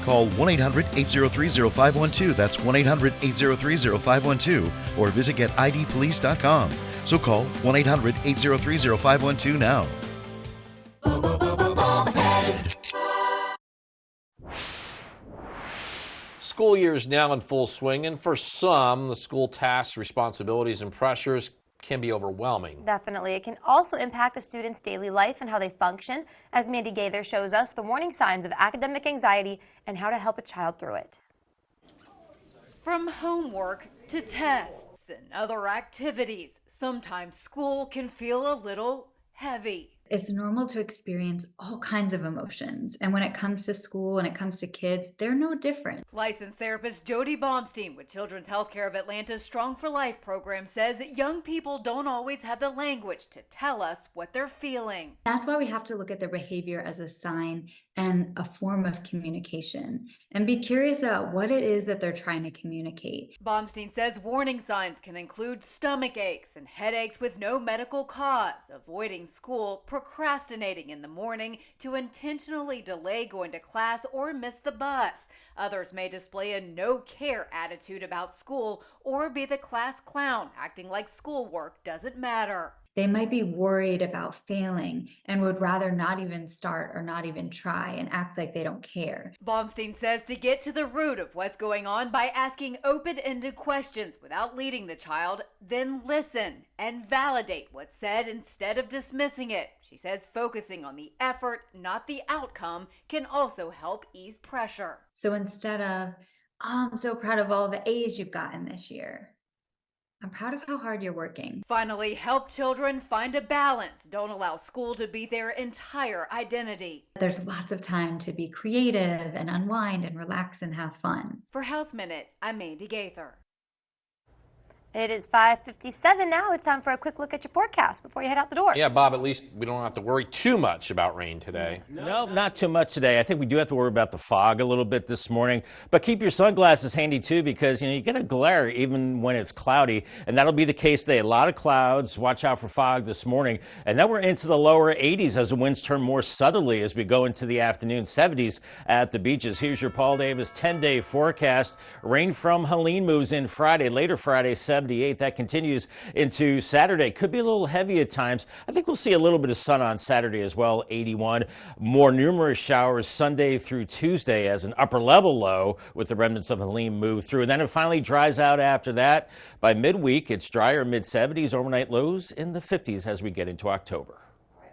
Call 1-800-803-0512. That's 1-800-803-0512. Or visit getidpolice.com. So call 1-800-803-0512 now. School year is now in full swing, and for some, the school tasks, responsibilities, and pressures can be overwhelming. Definitely. It can also impact a student's daily life and how they function. As Mandy Gaither shows us the warning signs of academic anxiety and how to help a child through it. From homework to tests and other activities, sometimes school can feel a little heavy. It's normal to experience all kinds of emotions. And when it comes to school and it comes to kids, they're no different. Licensed therapist Jody Baumstein with Children's Healthcare of Atlanta's Strong for Life program says young people don't always have the language to tell us what they're feeling. That's why we have to look at their behavior as a sign and a form of communication and be curious about what it is that they're trying to communicate. Baumstein says warning signs can include stomach aches and headaches with no medical cause, avoiding school, procrastinating in the morning to intentionally delay going to class or miss the bus. Others may display a no-care attitude about school or be the class clown, acting like schoolwork doesn't matter. They might be worried about failing and would rather not even start or not even try and act like they don't care. Baumstein says to get to the root of what's going on by asking open-ended questions without leading the child, then listen and validate what's said instead of dismissing it. She says focusing on the effort, not the outcome, can also help ease pressure. So instead of, oh, I'm so proud of all the A's you've gotten this year, I'm proud of how hard you're working. Finally, help children find a balance. Don't allow school to be their entire identity. There's lots of time to be creative and unwind and relax and have fun. For Health Minute, I'm Mandy Gaither. It is 5:57 now. It's time for a quick look at your forecast before you head out the door. Yeah, Bob, at least we don't have to worry too much about rain today. No, not too much today. I think we do have to worry about the fog a little bit this morning. But keep your sunglasses handy, too, because, you get a glare even when it's cloudy. And that'll be the case today. A lot of clouds. Watch out for fog this morning. And then we're into the lower 80s as the winds turn more southerly as we go into the afternoon. 70s at the beaches. Here's your Paul Davis 10-day forecast. Rain from Helene moves in Friday. Later Friday, 78. That continues into Saturday. Could be a little heavy at times. I think we'll see a little bit of sun on Saturday as well, 81. More numerous showers Sunday through Tuesday as an upper level low with the remnants of Helene move through. And then it finally dries out after that. By midweek, it's drier, mid-70s, overnight lows in the 50s as we get into October.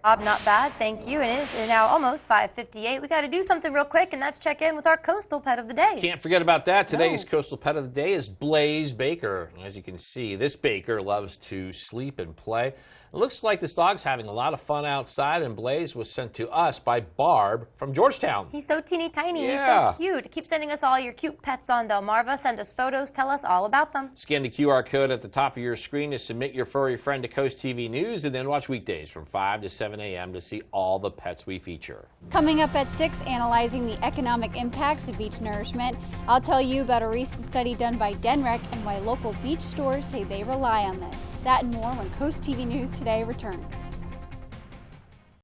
Bob, not bad, thank you. And it is now almost 5:58. We got to do something real quick, and that's check in with our coastal pet of the day. Can't forget about that. Today's coastal pet of the day is Blaze Baker. As you can see, this Baker loves to sleep and play. It looks like this dog's having a lot of fun outside, and Blaze was sent to us by Barb from Georgetown. He's so teeny tiny. Yeah. He's so cute. Keep sending us all your cute pets on Delmarva. Send us photos. Tell us all about them. Scan the QR code at the top of your screen to submit your furry friend to Coast TV News, and then watch weekdays from 5 to 7 a.m. to see all the pets we feature. Coming up at 6, analyzing the economic impacts of beach nourishment. I'll tell you about a recent study done by DENREC and why local beach stores say they rely on this. That and more when Coast TV News Today returns.